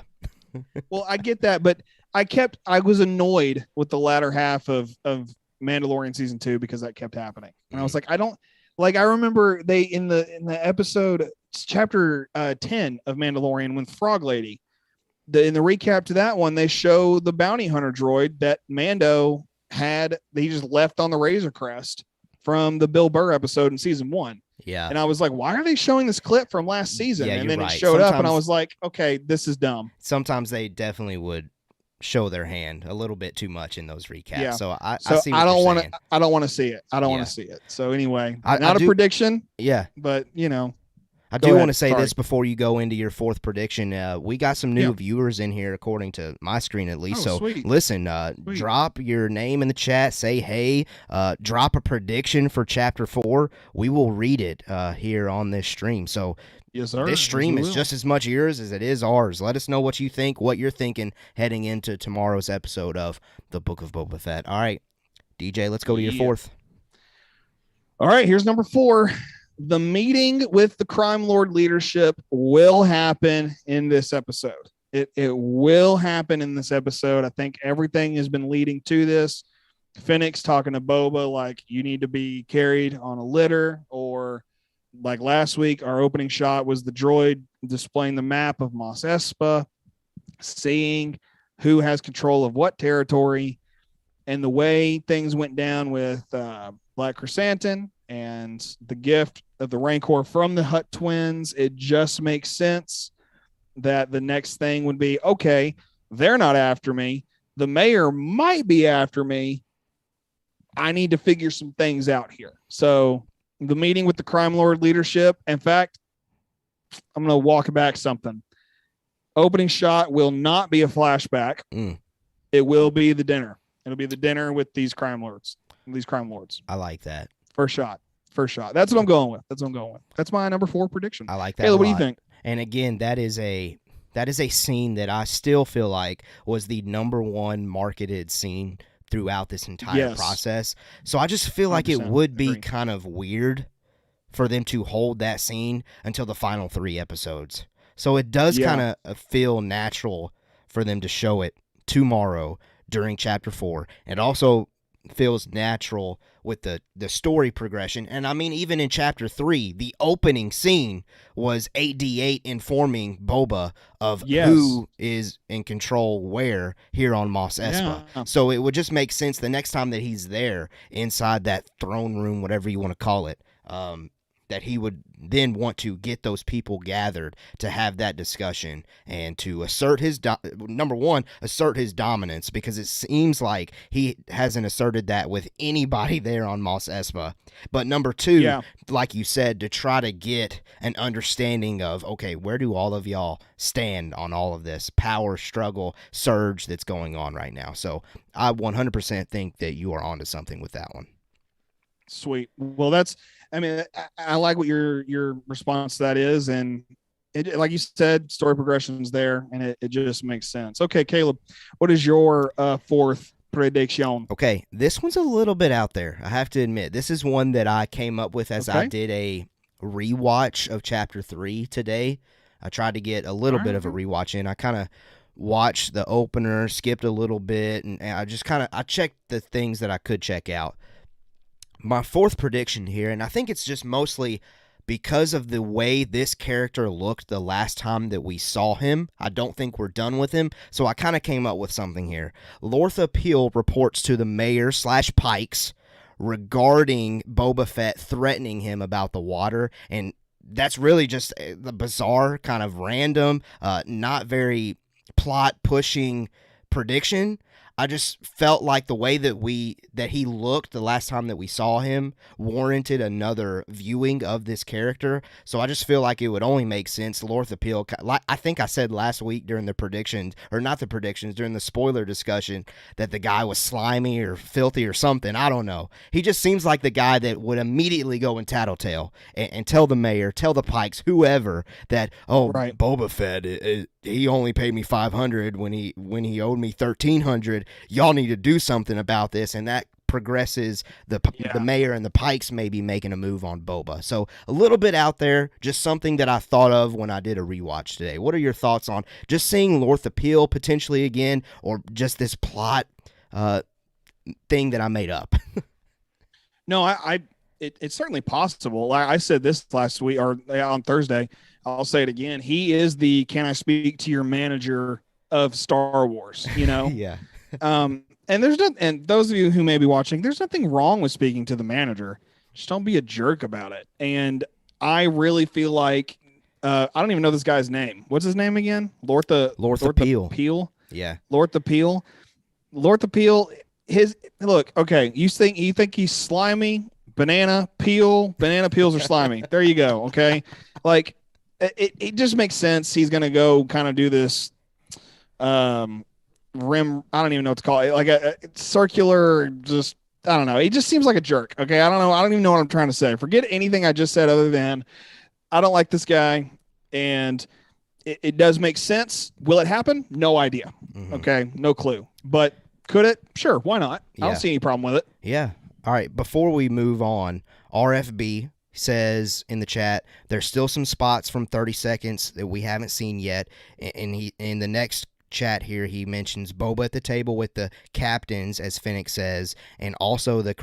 Well, I get that, but I was annoyed with the latter half of Mandalorian season 2 because that kept happening. And I was like, I remember they in the episode chapter 10 of Mandalorian with Frog Lady, in the recap to that one, they show the bounty hunter droid that Mando had. He just left on the Razor Crest from the Bill Burr episode in season 1. Yeah. And I was like, why are they showing this clip from last season? Yeah, and then right. it showed up and I was like, okay, this is dumb. Sometimes they definitely would show their hand a little bit too much in those recaps. Yeah. So I see I what don't want to I don't want to see it. I don't want Yeah. to see it. So anyway, I not a do- prediction, Yeah. but I Go do ahead. want to say Sorry. this before you go into your fourth prediction. We got some new viewers in here, according to my screen at least. Oh, So sweet. listen, Sweet. drop your name in the chat. Say hey. Drop a prediction for Chapter 4. We will read it here on this stream. So yes, sir. this stream Yes, is we just as much yours as it is ours. Let us know what you think, what you're thinking heading into tomorrow's episode of the Book of Boba Fett. All right, DJ, let's go to your fourth. All right, here's number 4. The meeting with the crime lord leadership will happen in this episode. It will happen in this episode. I think everything has been leading to this. Fennec's talking to Boba like, you need to be carried on a litter, or like last week, our opening shot was the droid displaying the map of Mos Espa, seeing who has control of what territory, and the way things went down with Black Chrysanthemum and the gift of the Rancor from the Hutt twins. It just makes sense that the next thing would be, okay, they're not after me. The mayor might be after me. I need to figure some things out here. So the meeting with the crime lord leadership, in fact, I'm going to walk back something. Opening shot will not be a flashback. It will be the dinner. It'll be the dinner with these crime lords. I like that. First shot. That's what I'm going with. That's my number 4 prediction. I like that. Caleb, a what do you lot. think? And again, that is a scene that I still feel like was the number 1 marketed scene throughout this entire process. So I just feel like it would be kind of weird for them to hold that scene until the final 3 episodes. So it does kind of feel natural for them to show it tomorrow during chapter 4. It also feels natural with the story progression. And I mean, even in chapter 3, the opening scene was 8D8 informing Boba of who is in control where here on Mos Espa. Yeah. So it would just make sense the next time that he's there inside that throne room, whatever you want to call it, that he would then want to get those people gathered to have that discussion and to assert his number 1, assert his dominance, because it seems like he hasn't asserted that with anybody there on Mos Espa. But number 2, like you said, to try to get an understanding of, okay, where do all of y'all stand on all of this power struggle surge that's going on right now? So I 100% think that you are onto something with that one. Sweet. Well, I like what your response to that is, and it, like you said, story progression's there, and it just makes sense. Okay, Caleb, what is your 4th prediction? Okay, this one's a little bit out there, I have to admit. This is one that I came up with as I did a rewatch of chapter 3 today. I tried to get a little bit of a rewatch in. I kind of watched the opener, skipped a little bit, and I just I checked the things that I could check out. My 4th prediction here, and I think it's just mostly because of the way this character looked the last time that we saw him. I don't think we're done with him, so I kind of came up with something here. Lortha Peel reports to the mayor/Pikes regarding Boba Fett threatening him about the water, and that's really just the bizarre, kind of random, not very plot-pushing prediction. I just felt like the way that he looked the last time that we saw him warranted another viewing of this character. So I just feel like it would only make sense. Lortha Peel, like I think I said last week during the predictions, or not the predictions, during the spoiler discussion, that the guy was slimy or filthy or something. I don't know. He just seems like the guy that would immediately go and tattletale and tell the mayor, tell the Pikes, whoever, that, Boba Fett, he only paid me $500 when he owed me $1,300. Y'all need to do something about this, and that progresses the mayor and the Pikes maybe making a move on Boba. So a little bit out there, just something that I thought of when I did a rewatch today. What are your thoughts on just seeing Lortha Peel potentially again, or just this plot thing that I made up? No, it's certainly possible. I said this last week or on Thursday. I'll say it again. He is the "can I speak to your manager" of Star Wars, Yeah. And and those of you who may be watching, there's nothing wrong with speaking to the manager. Just don't be a jerk about it. And I really feel like I don't even know this guy's name. What's his name again? Lortha Peel. Yeah. Lortha Peel. Okay. You think he's slimy? Banana peels are slimy. There you go. Okay. Like it just makes sense. He's going to go kind of do this, rim. I don't even know what to call it. Like a circular, just, I don't know. He just seems like a jerk. Okay. I don't know. I don't even know what I'm trying to say. Forget anything I just said other than I don't like this guy. And it does make sense. Will it happen? No idea. Mm-hmm. Okay. No clue, but could it? Sure. Why not? I don't see any problem with it. Yeah. All right. Before we move on, RFB says in the chat, there's still some spots from 30 seconds that we haven't seen yet. And he, in the next chat here, he mentions Boba at the table with the captains, as Fennec says, and also the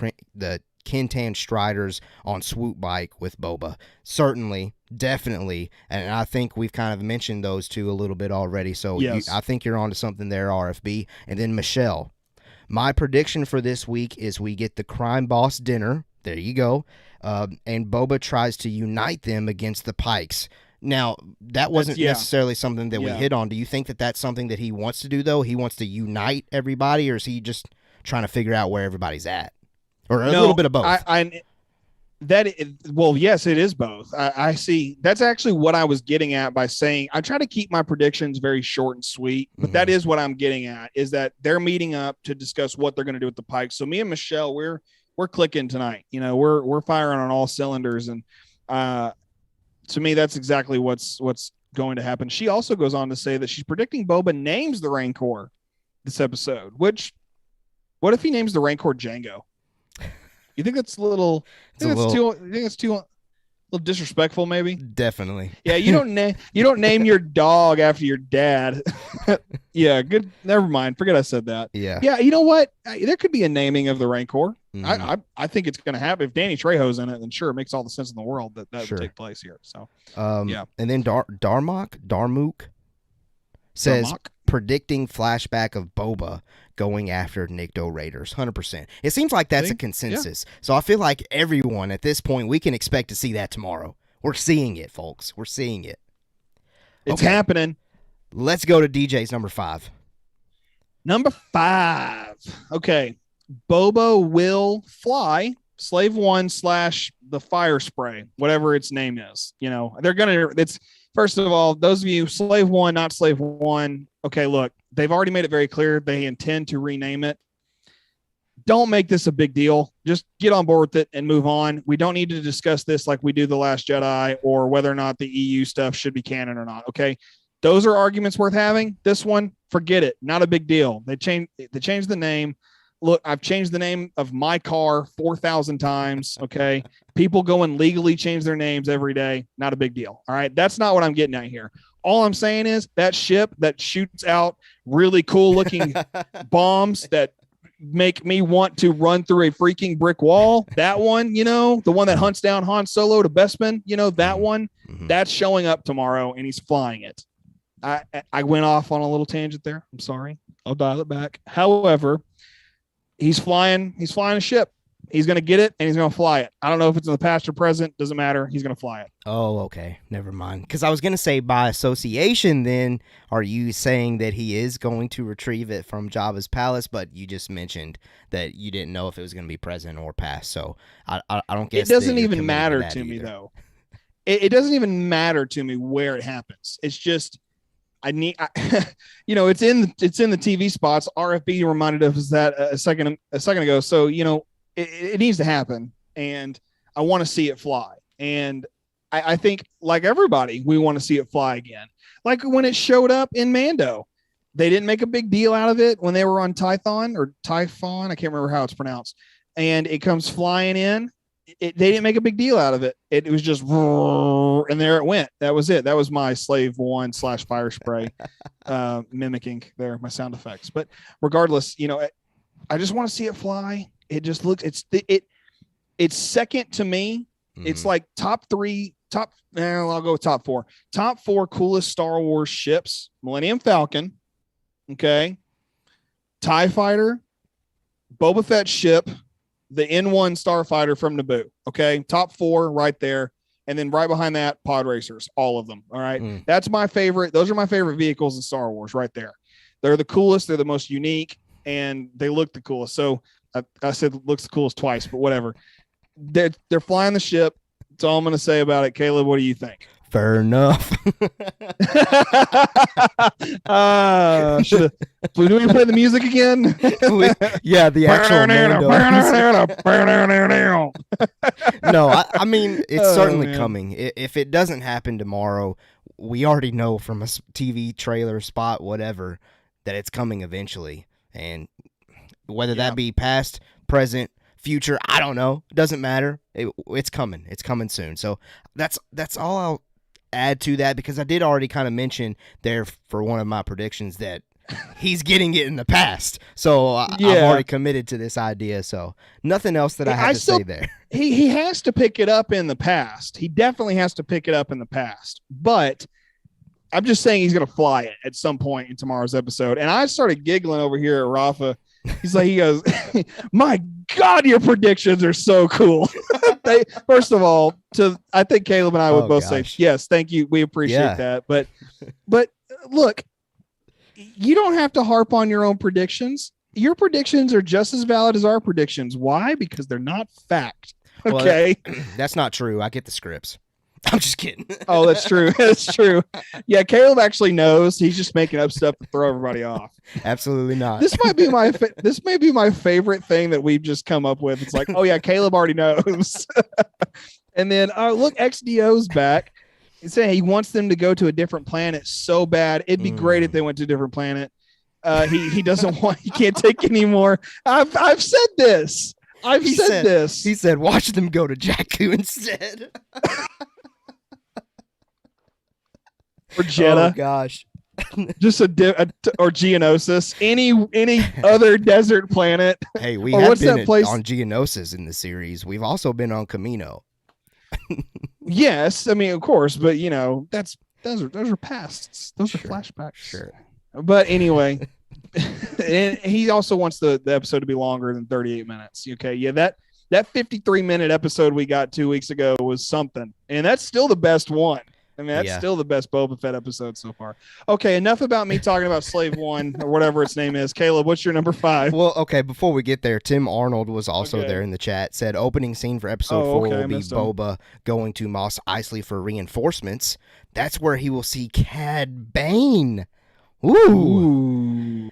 Kintan Striders on swoop bike with Boba. Certainly, definitely, and I think we've kind of mentioned those two a little bit already, so yes. I think you're onto something there, RFB. And then Michelle, my prediction for this week is we get the crime boss dinner. There you go. And Boba tries to unite them against the Pikes. Now, that wasn't necessarily something that we hit on. Do you think that that's something that he wants to do, though? He wants to unite everybody, or is he just trying to figure out where everybody's at? Or a little bit of both? Well, yes, it is both. I see. That's actually what I was getting at by saying I try to keep my predictions very short and sweet, but that is what I'm getting at, is that they're meeting up to discuss what they're going to do with the Pikes. So me and Michelle, we're clicking tonight. We're firing on all cylinders, and to me, that's exactly what's going to happen. She also goes on to say that she's predicting Boba names the Rancor this episode. Which, what if he names the Rancor Django? You think that's a little? You think it's too a little disrespectful, maybe? Definitely. Yeah, you don't name your dog after your dad. Yeah, good. Never mind. Forget I said that. Yeah. Yeah. You know what? There could be a naming of the Rancor. I think it's going to happen. If Danny Trejo's in it, then sure, it makes all the sense in the world that would take place here. So, yeah. And then Darmok says predicting flashback of Boba going after Nikto Raiders, 100%. It seems like that's a consensus. Yeah. So I feel like everyone at this point, we can expect to see that tomorrow. We're seeing it, folks. We're seeing it. It's happening. Let's go to DJ's number 5. Number 5. Okay. Boba will fly Slave 1 / the fire spray, whatever its name is. They're going to, first of all, those of you, Slave 1, not Slave 1. Okay, look, they've already made it very clear they intend to rename it. Don't make this a big deal. Just get on board with it and move on. We don't need to discuss this like we do The Last Jedi or whether or not the EU stuff should be canon or not. Okay. Those are arguments worth having. This one, forget it. Not a big deal. They changed the name. Look, I've changed the name of my car 4,000 times. Okay. People go and legally change their names every day. Not a big deal. All right. That's not what I'm getting at here. All I'm saying is that ship that shoots out really cool looking bombs that make me want to run through a freaking brick wall. That one, the one that hunts down Han Solo to Bespin, that one, that's showing up tomorrow and he's flying it. I went off on a little tangent there. I'm sorry. I'll dial it back. However, he's flying a ship. He's going to get it and he's going to fly it. I don't know if it's in the past or present. Doesn't matter. He's going to fly it. Oh, okay. Never mind. Because I was going to say by association, then, are you saying that he is going to retrieve it from Jabba's palace? But you just mentioned that you didn't know if it was going to be present or past. So I don't guess it doesn't even matter to me, though. It doesn't even matter to me where it happens. It's just it's in the TV spots. RFB reminded us that a second ago. So it needs to happen, and I want to see it fly. And I think, like everybody, we want to see it fly again. Like when it showed up in Mando, they didn't make a big deal out of it when they were on Typhon. I can't remember how it's pronounced. And it comes flying in. They didn't make a big deal out of it. It was just, and there it went. That was it. That was my Slave 1 / fire spray, mimicking there, my sound effects. But regardless, I just want to see it fly. It just looks, it's second to me. It's like top 3, I'll go with top 4. Top 4 coolest Star Wars ships: Millennium Falcon, okay, TIE Fighter, Boba Fett ship, the N1 Starfighter from Naboo. Okay. Top 4 right there. And then right behind that, pod racers, all of them. All right. That's my favorite. Those are my favorite vehicles in Star Wars right there. They're the coolest. They're the most unique and they look the coolest. So I said looks the coolest twice, but whatever. They're flying the ship. That's all I'm going to say about it. Caleb, what do you think? Fair enough. Do we play the music again? Yeah, the actual No, I mean, it's certainly coming. If it doesn't happen tomorrow, we already know from a TV trailer, spot, whatever, that it's coming eventually. And whether that be past, present, future, I don't know. It doesn't matter. It's coming. It's coming soon. So that's all I'll add to that, because I did already kind of mention there for one of my predictions that he's getting it in the past. So I've already committed to this idea. So nothing else that I have to say there. He has to pick it up in the past. He definitely has to pick it up in the past. But I'm just saying he's going to fly it at some point in tomorrow's episode. And I started giggling over here at Rafa. He goes, my God, your predictions are so cool. First of all, I think Caleb and I would both say, yes, thank you. We appreciate that. But look, you don't have to harp on your own predictions. Your predictions are just as valid as our predictions. Why? Because they're not fact. Well, Okay. that's not true. I get the scripts. I'm just kidding. Oh, that's true. That's true. Yeah, Caleb actually knows. He's just making up stuff to throw everybody off. Absolutely not. This might be this may be my favorite thing that we've just come up with. It's like, oh yeah, Caleb already knows. And then look, XDO's back. He's saying he wants them to go to a different planet so bad. It'd be great if they went to a different planet. He doesn't want. He can't take anymore. I've said this. He said this. He said, "Watch them go to Jakku instead." Or Jeddah. Oh gosh. Just or Geonosis, any other desert planet. Hey, we Or have what's been that place? on Geonosis in the series. We've also been on Camino. Yes, I mean, of course, but those are pasts. Those Sure, are flashbacks. Sure. But anyway, and he also wants the episode to be longer than 38 minutes. Okay, yeah, that 53-minute episode we got 2 weeks ago was something, and that's still the best one. I mean, that's still the best Boba Fett episode so far. Okay, enough about me talking about Slave One or whatever its name is. Caleb, what's your number 5? Well, okay, before we get there, Tim Arnold was also Okay. there in the chat. Said opening scene for episode 4 okay, I will be missed him. Boba going to Mos Eisley for reinforcements. That's where he will see Cad Bane. Ooh.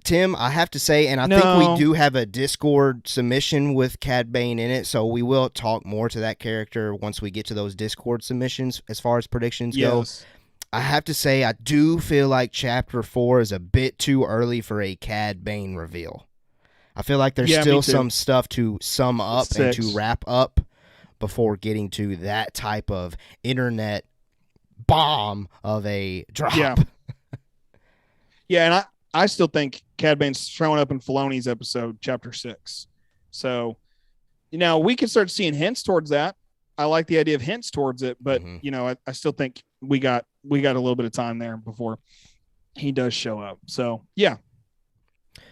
Tim, I have to say, and I think we do have a Discord submission with Cad Bane in it, so we will talk more to that character once we get to those Discord submissions as far as predictions go. Yes. I have to say, I do feel like Chapter 4 is a bit too early for a Cad Bane reveal. I feel like there's still some stuff to sum up and to wrap up before getting to that type of internet bomb of a drop. Yeah. Yeah, and I still think Cad Bane's showing up in Filoni's episode, Chapter 6. So, we can start seeing hints towards that. I like the idea of hints towards it, but I still think we got a little bit of time there before he does show up. So, yeah.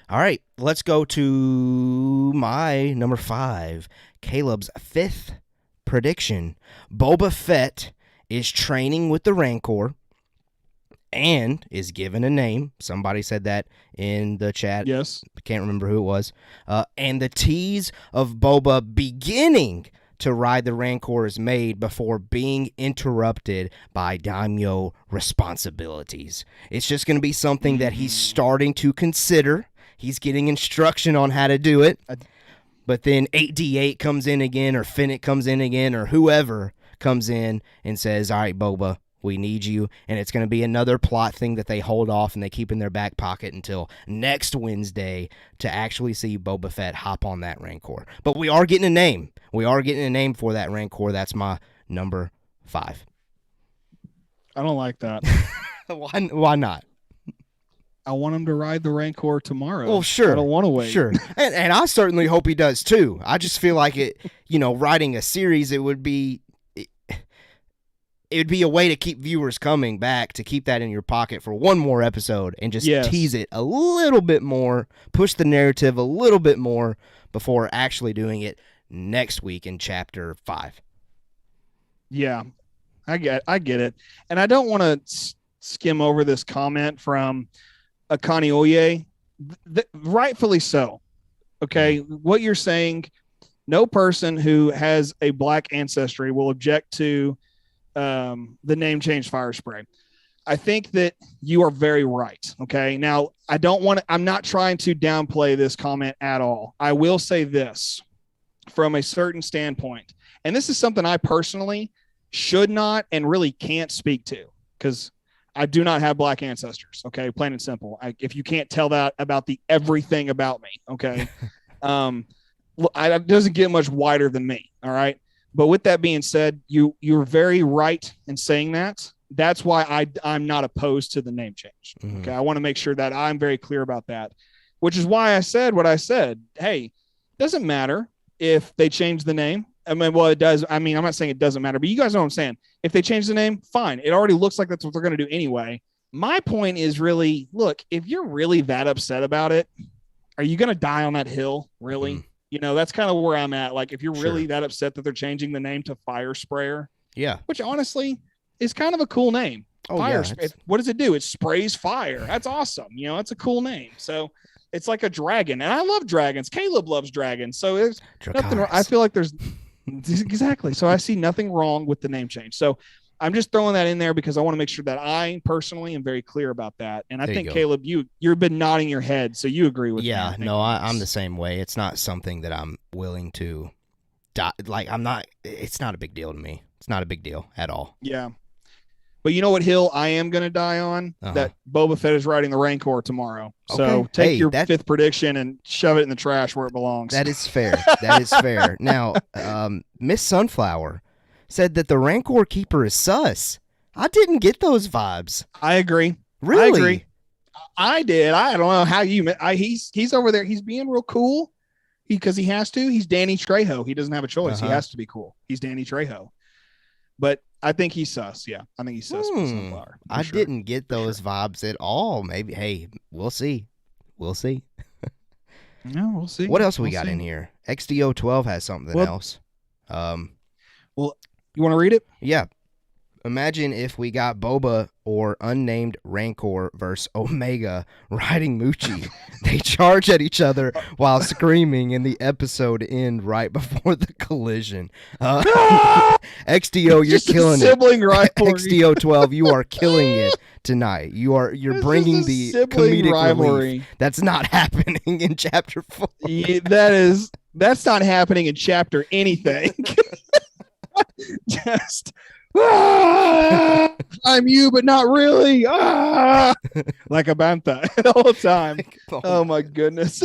All right, let's go to my number 5, Caleb's 5th prediction. Boba Fett is training with the Rancor and is given a name. Somebody said that in the chat. Yes. I can't remember who it was. And the tease of Boba beginning to ride the Rancor is made before being interrupted by daimyo responsibilities. It's just going to be something that he's starting to consider. He's getting instruction on how to do it. But then 8D8 comes in again, or Fennec comes in again, or whoever comes in and says, all right, Boba, we need you. And it's going to be another plot thing that they hold off and they keep in their back pocket until next Wednesday to actually see Boba Fett hop on that Rancor. But we are getting a name. We are getting a name for that Rancor. That's my number 5. I don't like that. Why not? I want him to ride the Rancor tomorrow. Well, sure. I don't want to wait. Sure. And I certainly hope he does too. I just feel like writing a series, it would be a way to keep viewers coming back, to keep that in your pocket for one more episode and just tease it a little bit more, push the narrative a little bit more before actually doing it next week in Chapter 5. Yeah, I get it. And I don't want to skim over this comment from Akani Oye. Rightfully so. Okay, what you're saying, no person who has a black ancestry will object to the name change fire spray. I think that you are very right. Okay. Now I'm not trying to downplay this comment at all. I will say this from a certain standpoint, and this is something I personally should not and really can't speak to because I do not have black ancestors. Okay. Plain and simple. If you can't tell that about everything about me. Okay. It doesn't get much wider than me. All right. But with that being said, you're very right in saying that. That's why I'm not opposed to the name change. Mm-hmm. Okay, I want to make sure that I'm very clear about that, which is why I said what I said. Hey, doesn't matter if they change the name. I mean, well, it does. I mean, I'm not saying it doesn't matter, but you guys know what I'm saying. If they change the name, fine. It already looks like that's what they're going to do anyway. My point is really, look, if you're really that upset about it, are you going to die on that hill? Really? Mm-hmm. That's kind of where I'm at. Like, if you're really that upset that they're changing the name to Fire Sprayer, which honestly is kind of a cool name. What does it do? It sprays fire. That's awesome. It's a cool name. So it's like a dragon, and I love dragons. Caleb loves dragons, so there's nothing. I Dracarys. feel like there's exactly. So I see nothing wrong with the name change. So I'm just throwing that in there because I want to make sure that I personally am very clear about that. And I There you think go. Caleb, you've been nodding your head, so you agree with me. Yeah, I think. no, I'm the same way. It's not something that I'm willing to like. I'm not. It's not a big deal to me. It's not a big deal at all. Yeah. But you know what hill I am going to die on? Uh-huh. That Boba Fett is riding the Rancor tomorrow. So Okay. take Hey, your that- fifth prediction and shove it in the trash where it belongs. That is fair. That is fair. Now, Miss Sunflower said that the Rancor keeper is sus. I didn't get those vibes. I agree. Really? I agree. I did. I don't know how you. He's over there. He's being real cool because he has to. He's Danny Trejo. He doesn't have a choice. He Uh-huh. has to be cool. He's Danny Trejo. But I think he's sus. Yeah, I think he's sus. With Sunflower, for I sure. didn't get those vibes at all. Maybe. Hey, we'll see. We'll see. No, we'll see. What else we We'll got see. in here? XDO12 has something Well- else. You want to read it? Yeah. Imagine if we got Boba or unnamed Rancor versus Omega riding Moochie. They charge at each other while screaming, and the episode end right before the collision. XDO, you're Just a killing it. sibling rivalry. XDO12, you are killing it tonight. You're It's bringing just a the sibling comedic rivalry. relief. That's not happening in chapter 4. Yeah, that's not happening in chapter anything. Just I'm you, but not really. Like a bantha the whole time. Oh my goodness.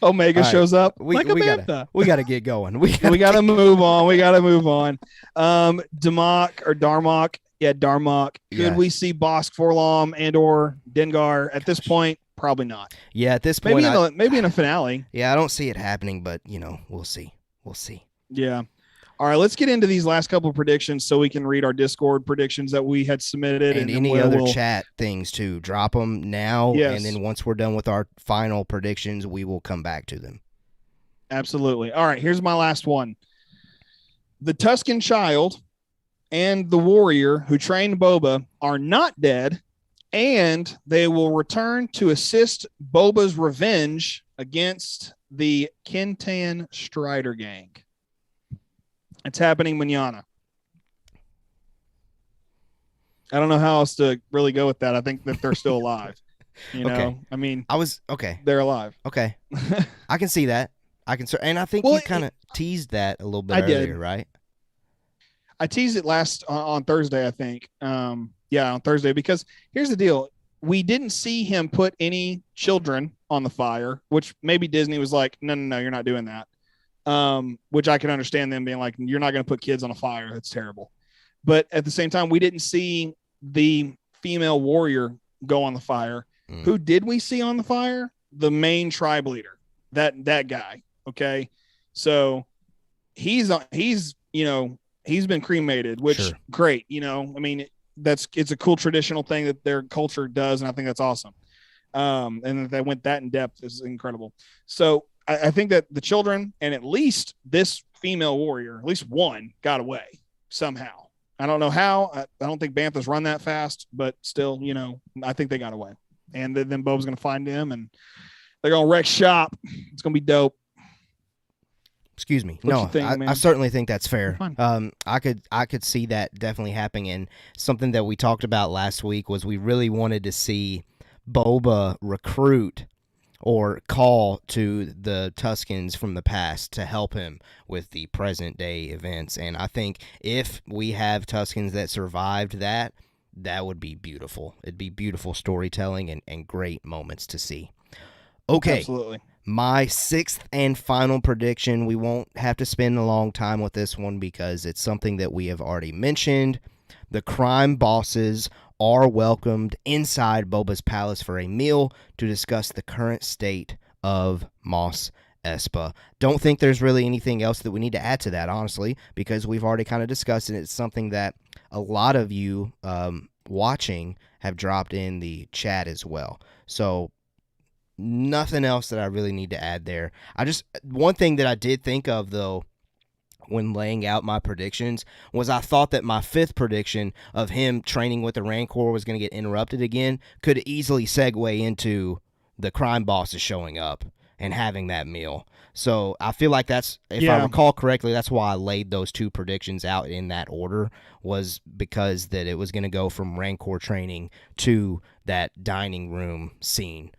Omega All right. shows up We like a gotta bantha. we gotta get going. We We gotta move on. We gotta move on. Darmok or Darmok. Yeah, Darmok. Could Yeah. we see Bosk Forlom and or Dengar at this point? Probably not. Yeah, at this point, Maybe in a finale. yeah, I don't see it happening, but we'll see. We'll see. Yeah. All right, let's get into these last couple of predictions so we can read our Discord predictions that we had submitted. And then any other we'll- chat things too. Drop them now, Yes. and then once we're done with our final predictions, we will come back to them. Absolutely. All right, here's my last one. The Tusken child and the warrior who trained Boba are not dead, and they will return to assist Boba's revenge against the Kintan Strider gang. It's happening manana. I don't know how else to really go with that. I think that they're still alive. Okay. I mean, I was okay. they're alive. Okay, I can see that. And I think Well, you kind of teased that a little bit I did. earlier, right? I teased it last on Thursday, I think. Yeah, on Thursday, because here's the deal. We didn't see him put any children on the fire, which maybe Disney was like, no, you're not doing that. Which I can understand them being like, you're not going to put kids on a fire. That's terrible. But at the same time, we didn't see the female warrior go on the fire. Mm. Who did we see on the fire? The main tribe leader, that guy. Okay. So he's been cremated, which Sure. great. I mean, it's a cool traditional thing that their culture does. And I think that's awesome. And that they went that in depth is incredible. So I think that the children and at least this female warrior, at least one, got away somehow. I don't know how. I don't think Bantha's run that fast, but still, I think they got away. And then Boba's going to find them, and they're going to wreck shop. It's going to be dope. Excuse me. What No, you think, I man? certainly think that's fair. Fine. I could see that definitely happening. And something that we talked about last week was we really wanted to see Boba recruit or call to the Tuskens from the past to help him with the present day events. And I think if we have Tuskens that survived that would be beautiful. It'd be beautiful storytelling and great moments to see. Okay. Absolutely. My sixth and final prediction, we won't have to spend a long time with this one because it's something that we have already mentioned. The crime bosses are welcomed inside Boba's palace for a meal to discuss the current state of Mos Espa. Don't think there's really anything else that we need to add to that, honestly, because we've already kind of discussed it. It's something that a lot of you watching have dropped in the chat as well. So nothing else that I really need to add there. One thing that I did think of, though, when laying out my predictions was I thought that my fifth prediction of him training with the Rancor was going to get interrupted again could easily segue into the crime boss is showing up and having that meal. So I feel like that's, if I Yeah. recall correctly, that's why I laid those two predictions out in that order, was because that it was going to go from Rancor training to that dining room scene.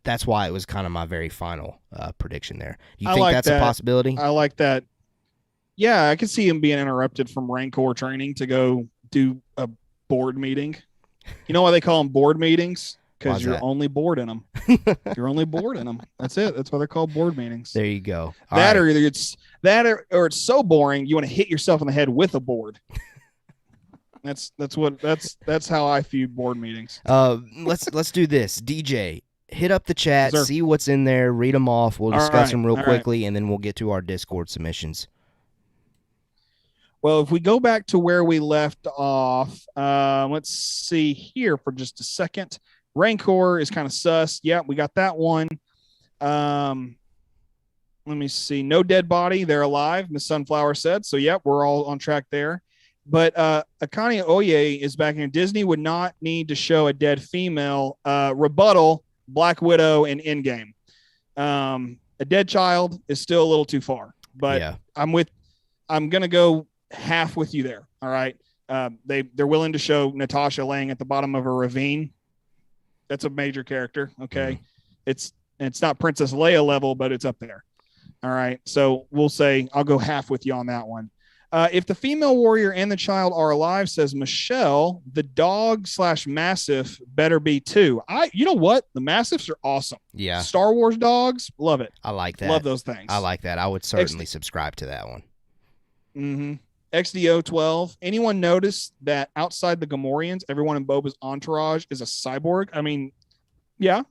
That's why it was kind of my very final prediction there. You I think like that's that. a possibility? I like that. Yeah, I could see him being interrupted from Rancor training to go do a board meeting. You know why they call them board meetings? Why's Because you're that? only bored in them. You're only bored in them. That's it. That's why they're called board meetings. There you go. All That right. or either it's that or it's so boring you want to hit yourself in the head with a board. That's how I view board meetings. Let's do this. DJ, hit up the chat, Yes, sir. see what's in there, read them off. We'll All discuss right, them real all right. quickly, and then we'll get to our Discord submissions. Well, if we go back to where we left off, let's see here for just a second. Rancor is kind of sus. Yeah, we got that one. Let me see. No dead body. They're alive, Miss Sunflower said. So, yep, we're all on track there. But Akane Oye is back here. Disney would not need to show a dead female. Rebuttal, Black Widow, and Endgame. A dead child is still a little too far. But Yeah. I'm going to go half with you there. All right. They're willing to show Natasha laying at the bottom of a ravine. That's a major character. Okay. It's not Princess Leia level, but it's up there. All right. So we'll say I'll go half with you on that one. If the female warrior and the child are alive, says Michelle, the dog / Mastiff better be too. You know what? The Mastiffs are awesome. Yeah, Star Wars dogs. Love it. I like that. Love those things. I like that. I would certainly subscribe to that one. Mm-hmm. XDO 12. Anyone notice that outside the Gamorreans, everyone in Boba's entourage is a cyborg? I mean, yeah.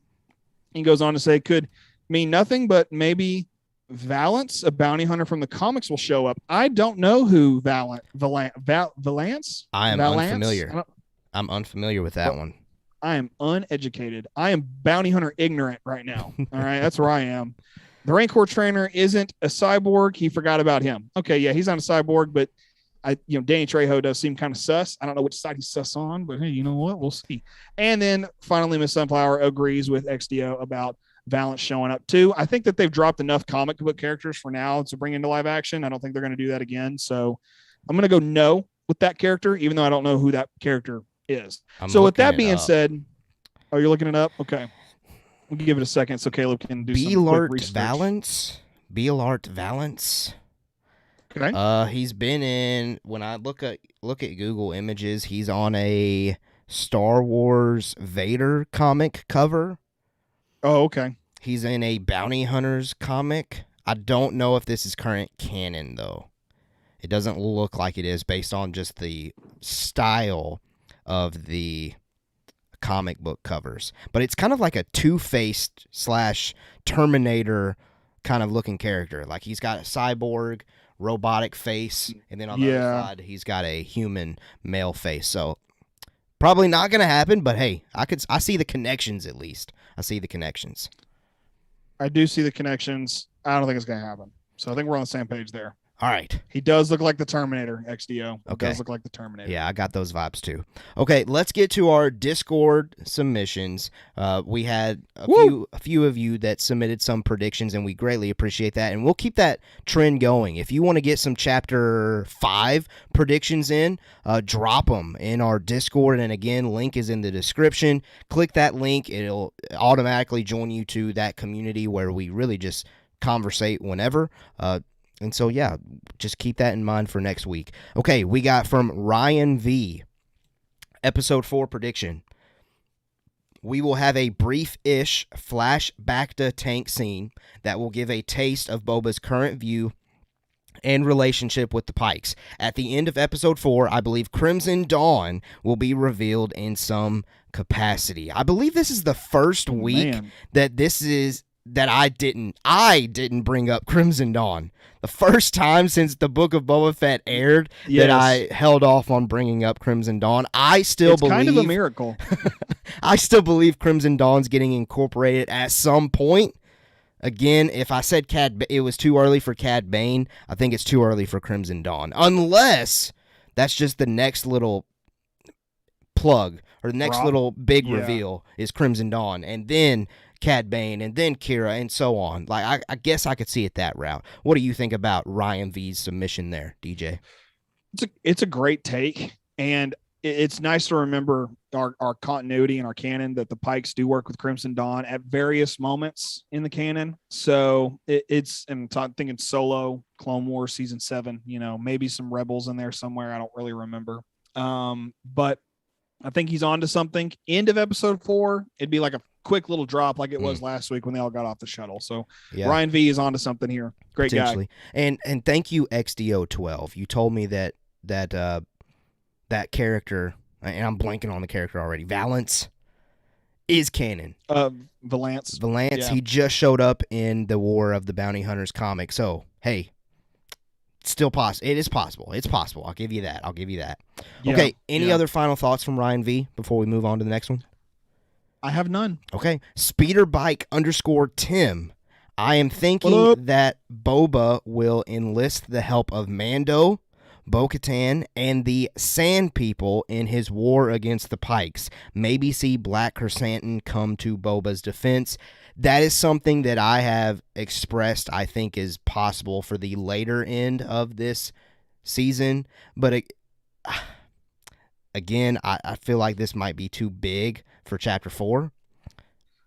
He goes on to say, could mean nothing, but maybe Valance, a bounty hunter from the comics, will show up. I don't know who Valance. I am Valance? unfamiliar. I'm unfamiliar with that one. I am uneducated. I am bounty hunter ignorant right now. All right, that's where I am. The Rancor trainer isn't a cyborg. He forgot about him. Okay, yeah, he's not a cyborg, but Danny Trejo does seem kind of sus. I don't know which side he's sus on, but hey, you know what? We'll see. And then finally, Miss Sunflower agrees with XDO about Valance showing up too. I think that they've dropped enough comic book characters for now to bring into live action. I don't think they're going to do that again. So I'm going to go no with that character, even though I don't know who that character is. So with that being said, oh, you're looking it up? Okay. We'll give it a second so Caleb can do some quick research. Beelart Valance. Okay. He's been in, when I look at Google Images, he's on a Star Wars Vader comic cover. Oh, okay. He's in a Bounty Hunters comic. I don't know if this is current canon, though. It doesn't look like it is based on just the style of the comic book covers. But it's kind of like a Two-Faced / Terminator kind of looking character. Like he's got a cyborg, robotic face, and then on the other side, he's got a human male face. So probably not going to happen, but hey, I see the connections at least. I see the connections. I do see the connections. I don't think it's going to happen. So I think we're on the same page there. All right. He does look like the Terminator, XDO. He Okay. does look like the Terminator. Yeah, I got those vibes too. Okay, let's get to our Discord submissions. We had a few of you that submitted some predictions, and we greatly appreciate that. And we'll keep that trend going. If you want to get some Chapter 5 predictions in, drop them in our Discord. And again, link is in the description. Click that link. It'll automatically join you to that community where we really just conversate whenever. And so, yeah, just keep that in mind for next week. Okay, we got from Ryan V. Episode 4 prediction. We will have a brief-ish flashback to tank scene that will give a taste of Boba's current view and relationship with the Pikes. At the end of Episode 4, I believe Crimson Dawn will be revealed in some capacity. I believe this is the first week that I didn't bring up Crimson Dawn. The first time since the Book of Boba Fett aired that I held off on bringing up Crimson Dawn. It's kind of a miracle. I still believe Crimson Dawn's getting incorporated at some point. Again, if I said it was too early for Cad Bane, I think it's too early for Crimson Dawn. Unless that's just the next little plug or the next Rob? little big Yeah. reveal is Crimson Dawn, and then Cad Bane, and then Kira, and so on. Like I guess I could see it that route. What do you think about Ryan V's submission there, DJ? It's a great take, and it's nice to remember our continuity and our canon that the Pikes do work with Crimson Dawn at various moments in the canon. So I'm thinking Solo, Clone Wars season 7, maybe some Rebels in there somewhere. I don't really remember. But I think he's on to something. End of episode 4, it'd be like a quick little drop like it was last week when they all got off the shuttle. So Yeah. Ryan V is on to something here. Great guy. And thank you, XDO12. You told me that character, and I'm blanking on the character already, Valance, is canon. Valance. Yeah. He just showed up in the War of the Bounty Hunters comic. So, hey, still possible. It is possible. It's possible. I'll give you that. Yeah. Okay, any other final thoughts from Ryan V before we move on to the next one? I have none. Okay, Speederbike_Tim. I am thinking that Boba will enlist the help of Mando, Bo-Katan, and the Sand People in his war against the Pikes. Maybe see Black Chrysanthemum come to Boba's defense. That is something that I have expressed I think is possible for the later end of this season. But again, I feel like this might be too big for Chapter 4.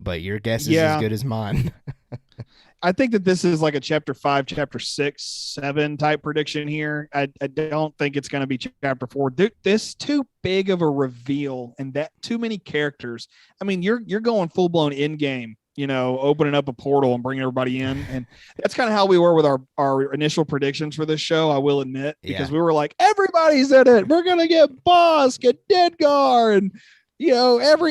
But your guess is as good as mine. I think that this is like a Chapter 5, Chapter 6, 7 type prediction here. I don't think it's going to be Chapter 4. This too big of a reveal and that too many characters. I mean, you're going full blown in game, opening up a portal and bringing everybody in. And that's kind of how we were with our initial predictions for this show, I will admit, because we were like, everybody's in it. We're going to get Bosk and Dengar and,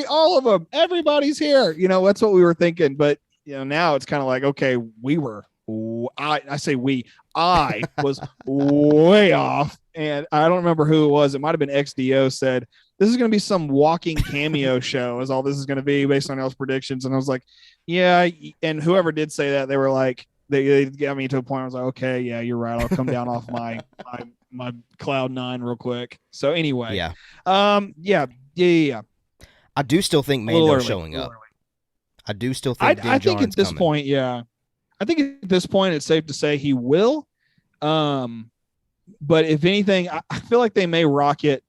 all of them, everybody's here. That's what we were thinking. But, now it's kind of like, okay, I was way off. And I don't remember who it was. It might've been XDO said, this is going to be some walking cameo show is all this is going to be based on y'all's predictions. And I was like, yeah. And whoever did say that, they were like, they got me to a point. I was like, okay, yeah, you're right. I'll come down off my cloud 9 real quick. So anyway, Yeah. I do still think Mando's showing up. I do still think I think at this coming. point, yeah. I think at this point it's safe to say he will. But if anything, I feel like they may rocket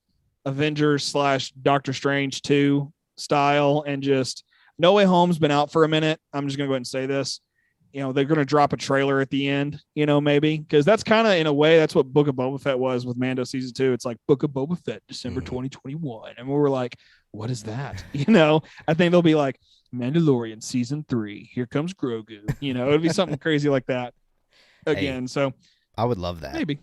Avengers / Doctor Strange 2 style and just No Way Home's been out for a minute. I'm just gonna go ahead and say this. They're gonna drop a trailer at the end, maybe. Because that's kind of in a way, that's what Book of Boba Fett was with Mando season 2. It's like Book of Boba Fett, December 2021. And we were like, what is that? I think they'll be like Mandalorian season 3. Here comes Grogu. It'll be something crazy like that again. Hey, so I would love that. Maybe.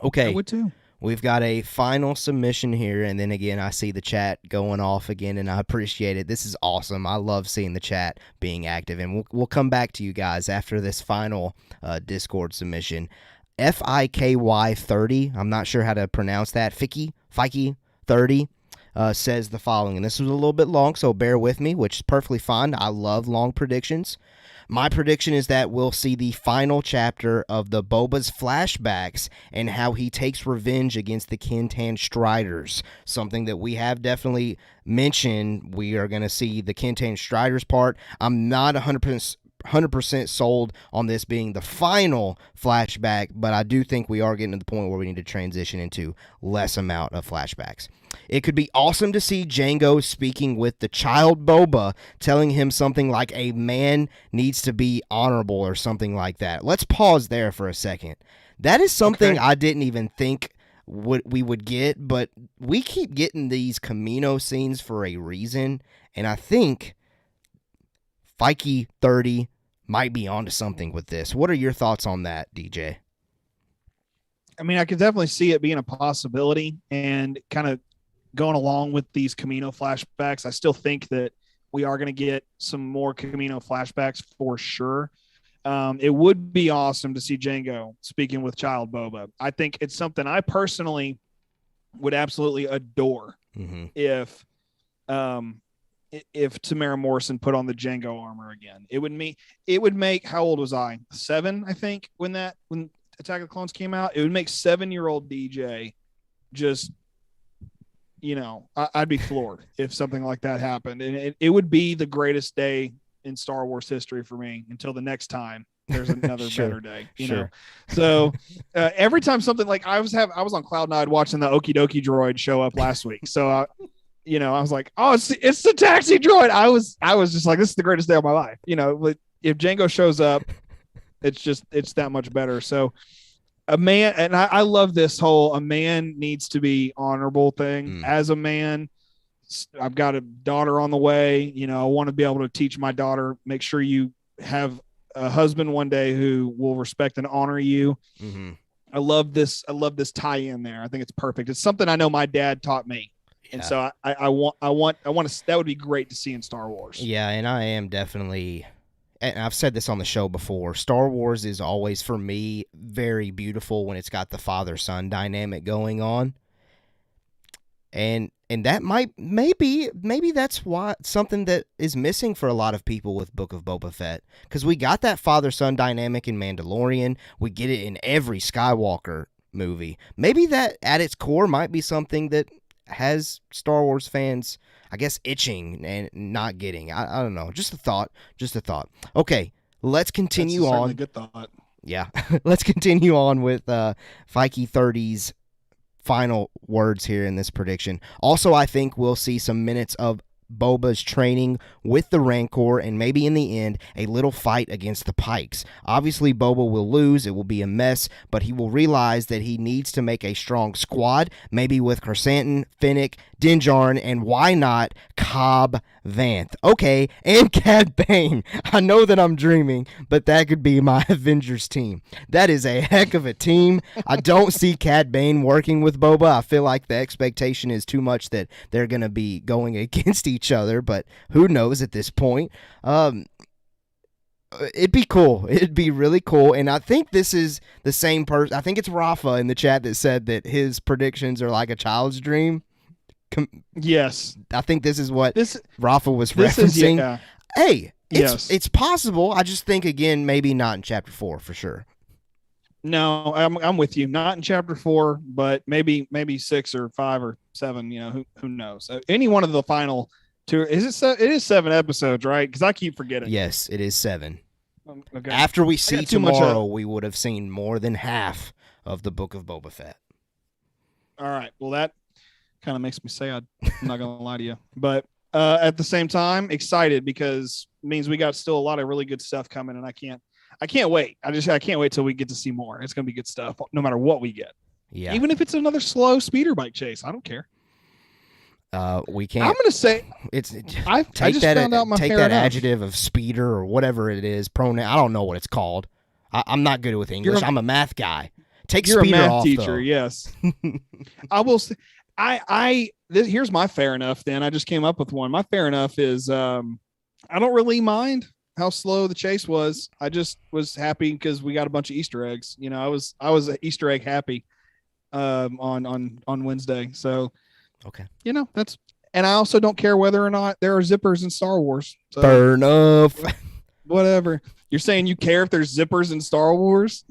Okay. I would too. We've got a final submission here, and then again, I see the chat going off again, and I appreciate it. This is awesome. I love seeing the chat being active, and we'll come back to you guys after this final Discord submission. FIKY30, I'm not sure how to pronounce that. Fikey 30 says the following, and this was a little bit long, so bear with me, which is perfectly fine. I love long predictions. My prediction is that we'll see the final chapter of the Boba's flashbacks and how he takes revenge against the Kintan Striders. Something that we have definitely mentioned. We are going to see the Kintan Striders part. I'm not 100% sold on this being the final flashback, but I do think we are getting to the point where we need to transition into less amount of flashbacks. It could be awesome to see Jango speaking with the child Boba, telling him something like a man needs to be honorable or something like that. Let's pause there for a second. That is something I didn't even think we would get, but we keep getting these Camino scenes for a reason, and I think Fikey 30 might be onto something with this. What are your thoughts on that, DJ? I mean, I could definitely see it being a possibility and kind of going along with these Camino flashbacks. I still think that we are going to get some more Camino flashbacks for sure. It would be awesome to see Jango speaking with child Boba. I think it's something I personally would absolutely adore if Tamara Morrison put on the Jango armor again. It would make, how old was I? 7, I think, when Attack of the Clones came out. It would make 7-year-old DJ just I'd be floored if something like that happened, and it would be the greatest day in Star Wars history for me until the next time there's another Sure. better day, you know? So every time something like I was on cloud nine watching the Okie Dokie droid show up last week. So, I was like, oh, it's the taxi droid. I was just like, this is the greatest day of my life. If Django shows up, it's that much better. So a man, and I love this whole, a man needs to be honorable thing. As a man, I've got a daughter on the way. I want to be able to teach my daughter, make sure you have a husband one day who will respect and honor you. Mm-hmm. I love this tie in there. I think it's perfect. It's something I know my dad taught me. And so I want to, that would be great to see in Star Wars. Yeah. And I am definitely, and I've said this on the show before, Star Wars is always, for me, very beautiful when it's got the father-son dynamic going on. And that maybe that's why something that is missing for a lot of people with Book of Boba Fett, because we got that father-son dynamic in Mandalorian. We get it in every Skywalker movie. Maybe that at its core might be something that has Star Wars fans, I guess, itching and not getting. I don't know. Just a thought. Okay, let's continue on. A good thought. Yeah, let's continue on with Fikey 30's final words here in this prediction. Also, I think we'll see some minutes of Boba's training with the Rancor, and maybe in the end, a little fight against the Pikes. Obviously, Boba will lose. It will be a mess, but he will realize that he needs to make a strong squad, maybe with Chrysanthemum, Fennec, Din Djarin, and why not Cobb Vanth? Okay, and Cad Bane. I know that I'm dreaming, but that could be my Avengers team. That is a heck of a team. I don't see Cad Bane working with Boba. I feel like the expectation is too much that they're going to be going against each other, but who knows at this point. It'd be cool. It'd be really cool. And I think this is the same person. I think it's Rafa in the chat that said that his predictions are like a child's dream. Yes. I think this is what Rafa was referencing. Hey, it's possible. I just think, again, maybe not in chapter 4 for sure. No, I'm with you. Not in chapter 4, but maybe 6 or 5 or 7. Who knows? Any one of the final 2. It is 7 episodes, right? Because I keep forgetting. Yes, it is 7. Okay. After we see tomorrow, we would have seen more than half of the Book of Boba Fett. All right. Well, that kind of makes me sad. I'm not gonna lie to you, but at the same time, excited because it means we got still a lot of really good stuff coming, and I can't wait. I can't wait till we get to see more. It's gonna be good stuff, no matter what we get. Yeah. Even if it's another slow speeder bike chase, I don't care. We can't. I'm gonna say I just found out my take that enough. adjective of speeder or whatever it is, pronoun. I don't know what it's called. I'm not good with English. I'm a math guy. Take You're speeder a math off, teacher, though. yes. I will say, here's my fair enough. Then I just came up with one. My fair enough is I don't really mind how slow the chase was. I just was happy because we got a bunch of Easter eggs. I was Easter egg happy on Wednesday. So okay, that's, and I also don't care whether or not there are zippers in Star Wars. So, fair enough. Whatever. You're saying you care if there's zippers in Star Wars?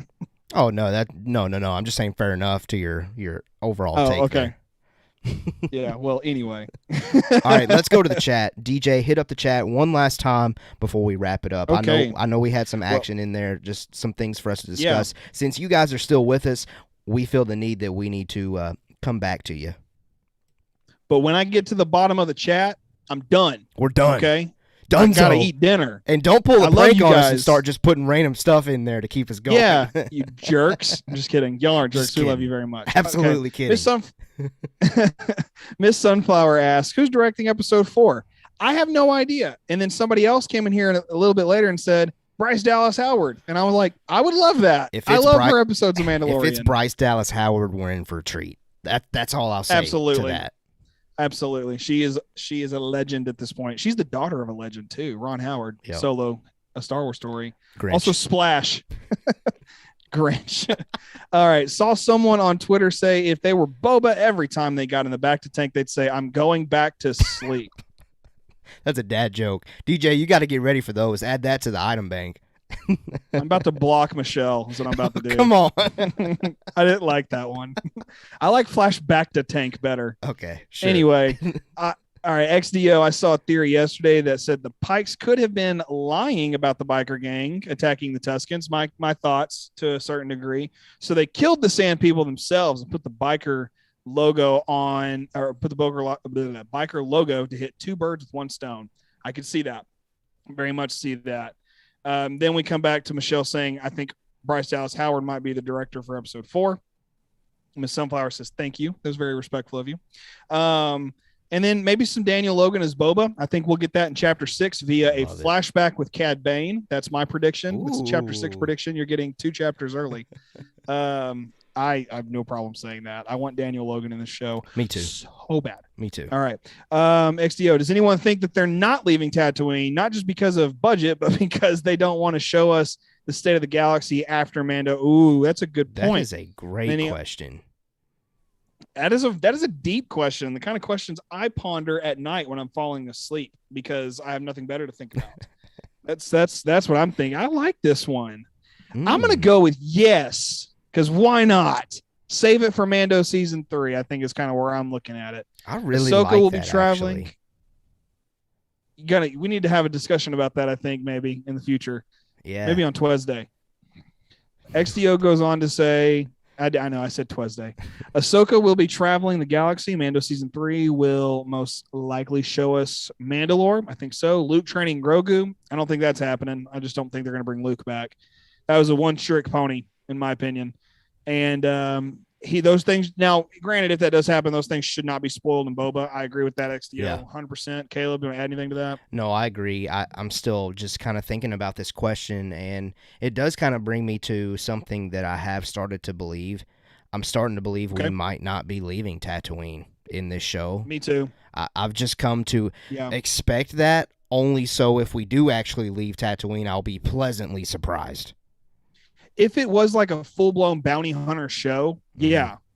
Oh no, no. I'm just saying fair enough to your overall take. Okay. There. Yeah. Well, anyway. All right, let's go to the chat. DJ, hit up the chat one last time before we wrap it up. Okay. I know we had some action in there, just some things for us to discuss. Yeah. Since you guys are still with us, we feel the need that we need to come back to you. But when I get to the bottom of the chat, I'm done. We're done. Okay. Done. Gotta eat dinner. And don't pull a prank on us and guys. start just putting random stuff in there to keep us going. Yeah, you jerks. I'm just kidding. Y'all are jerks. We love you very much. Absolutely kidding. Miss Sunflower asks, who's directing episode 4? I have no idea. And then somebody else came in here a little bit later and said, Bryce Dallas Howard. And I was like, I would love that. I love her episodes of Mandalorian. If it's Bryce Dallas Howard, we're in for a treat. That's all I'll say to that. Absolutely. She is a legend at this point. She's the daughter of a legend too. Ron Howard, Solo, A Star Wars Story. Grinch. Also Splash. Grinch. All right. Saw someone on Twitter say if they were Boba, every time they got in the back to tank, they'd say, I'm going back to sleep. That's a dad joke. DJ, you got to get ready for those. Add that to the item bank. I'm about to block Michelle is what I'm about to do. Come on. I didn't like that one. I like Flashback to Tank better. Okay. Sure. Anyway, all right, XDO, I saw a theory yesterday that said the Pikes could have been lying about the biker gang attacking the Tuscans. My thoughts to a certain degree. So they killed the Sand People themselves and put the biker logo on, or put the biker logo to hit two birds with one stone. I could see that. Very much see that. Then we come back to Michelle saying, I think Bryce Dallas Howard might be the director for episode 4. Miss Sunflower says, thank you. That was very respectful of you. And then maybe some Daniel Logan as Boba. I think we'll get that in chapter 6 via a flashback with Cad Bane. That's my prediction. It's a chapter 6 prediction. You're getting 2 chapters early. I have no problem saying that. I want Daniel Logan in the show. Me too. So bad. Me too. All right. XDO, does anyone think that they're not leaving Tatooine, not just because of budget, but because they don't want to show us the state of the galaxy after Mando? Ooh, that's a good point. That is a great question. That is a deep question. The kind of questions I ponder at night when I'm falling asleep because I have nothing better to think about. That's what I'm thinking. I like this one. I'm going to go with yes, because why not? Save it for Mando season 3. I think is kind of where I'm looking at it. I really Ahsoka like will that, be traveling. Actually. We need to have a discussion about that. I think maybe in the future. Yeah. Maybe on Tuesday. XDO goes on to say, I know I said Tuesday. Ahsoka will be traveling the galaxy. Mando season 3 will most likely show us Mandalore. I think so. Luke training Grogu. I don't think that's happening. I just don't think they're going to bring Luke back. That was a one-trick pony, in my opinion. And those things. Now, granted, if that does happen, those things should not be spoiled in Boba. I agree with that. XDO, 100%. Caleb, do you want to add anything to that? No, I agree. I'm still just kind of thinking about this question, and it does kind of bring me to something that I have started to believe. I'm starting to believe we might not be leaving Tatooine in this show. Me too. I've just come to expect that, only so if we do actually leave Tatooine, I'll be pleasantly surprised. If it was like a full-blown bounty hunter show,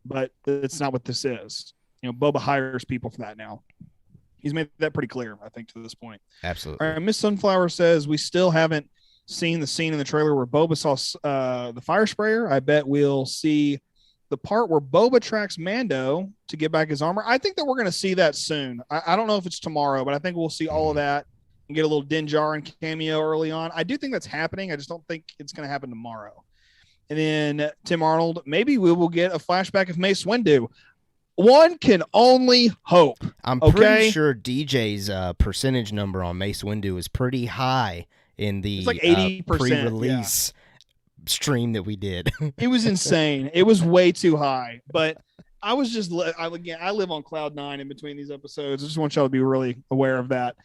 but it's not what this is. Boba hires people for that now. He's made that pretty clear, I think, to this point. Absolutely. All right, Miss Sunflower says we still haven't seen the scene in the trailer where Boba saw the fire sprayer. I bet we'll see the part where Boba tracks Mando to get back his armor. I think that we're going to see that soon. I don't know if it's tomorrow, but I think we'll see all of that and get a little Din Djarin cameo early on. I do think that's happening. I just don't think it's going to happen tomorrow. And then Tim Arnold, maybe we will get a flashback of Mace Windu. One can only hope. I'm pretty sure DJ's percentage number on Mace Windu is pretty high in the it's like 80% pre-release stream that we did. It was insane. It was way too high. But I was just, I live on cloud 9 in between these episodes. I just want y'all to be really aware of that.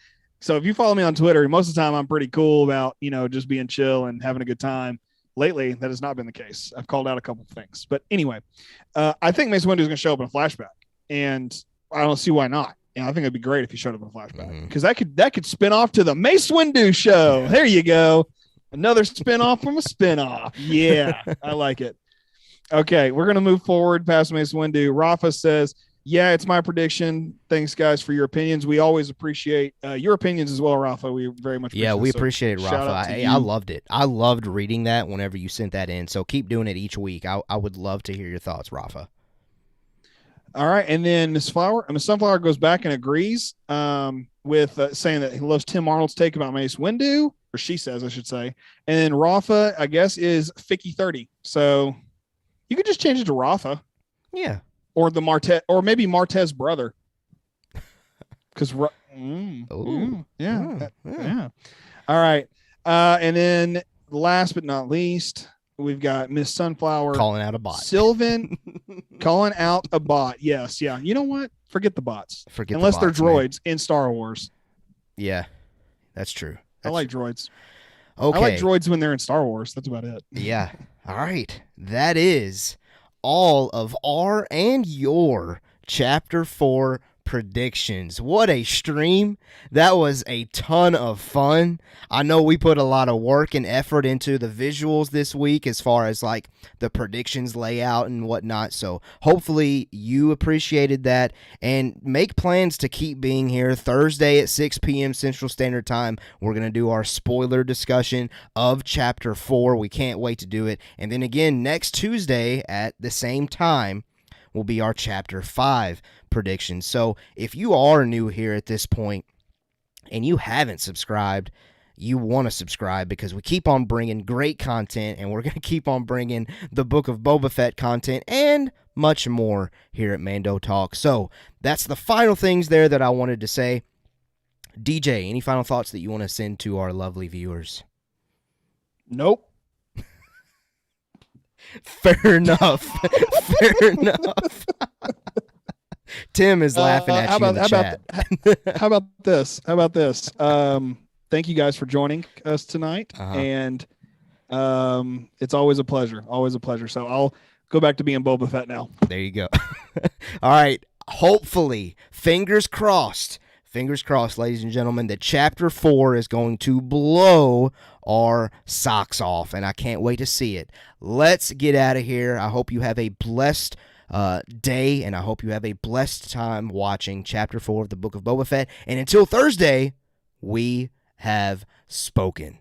So if you follow me on Twitter, most of the time I'm pretty cool about, just being chill and having a good time. Lately, that has not been the case. I've called out a couple of things. But anyway, I think Mace Windu is going to show up in a flashback. And I don't see why not. I think it'd be great if he showed up in a flashback. Because that could spin off to the Mace Windu show. There you go. Another spin-off from a spin-off. Yeah, I like it. Okay, we're going to move forward past Mace Windu. Rafa says, yeah, it's my prediction. Thanks, guys, for your opinions. We always appreciate your opinions as well, Rafa. We very much appreciate it. Yeah, we appreciate it, Rafa. I loved it. I loved reading that whenever you sent that in. So keep doing it each week. I would love to hear your thoughts, Rafa. All right, and then Miss Sunflower goes back and agrees with saying that he loves Tim Arnold's take about Mace Windu, or she says, I should say. And then Rafa, I guess, is Ficky 30. So you could just change it to Rafa. Yeah. Or the Martez, or maybe Martez brother. Because, yeah. All right. And then last but not least, we've got Miss Sunflower calling out a bot. Sylvan calling out a bot. Yes. Yeah. You know what? Forget the bots. Unless they're droids in Star Wars. Yeah, that's true. I like droids. Okay. I like droids when they're in Star Wars. That's about it. Yeah. All right. That is all of our and your Chapter 4 predictions. What a stream. That was a ton of fun. I know we put a lot of work and effort into the visuals this week as far as like the predictions layout and whatnot. So hopefully you appreciated that, and make plans to keep being here Thursday at 6 p.m. Central Standard Time. We're going to do our spoiler discussion of Chapter 4. We can't wait to do it. And then again, next Tuesday at the same time will be our Chapter 5 predictions. So if you are new here at this point and you haven't subscribed, you want to subscribe, because we keep on bringing great content, and we're going to keep on bringing the Book of Boba Fett content and much more here at Mando Talk. So that's the final things there that I wanted to say. DJ, any final thoughts that you want to send to our lovely viewers? Nope. Fair enough. Fair enough. Tim is laughing at you in the chat. How about this? Thank you guys for joining us tonight. And it's always a pleasure. Always a pleasure. So I'll go back to being Boba Fett now. There you go. All right. Hopefully, fingers crossed, ladies and gentlemen, that Chapter 4 is going to blow our socks off, and I can't wait to see it. Let's get out of here. I hope you have a blessed day, and I hope you have a blessed time watching Chapter 4 of the Book of Boba Fett. And until Thursday, we have spoken.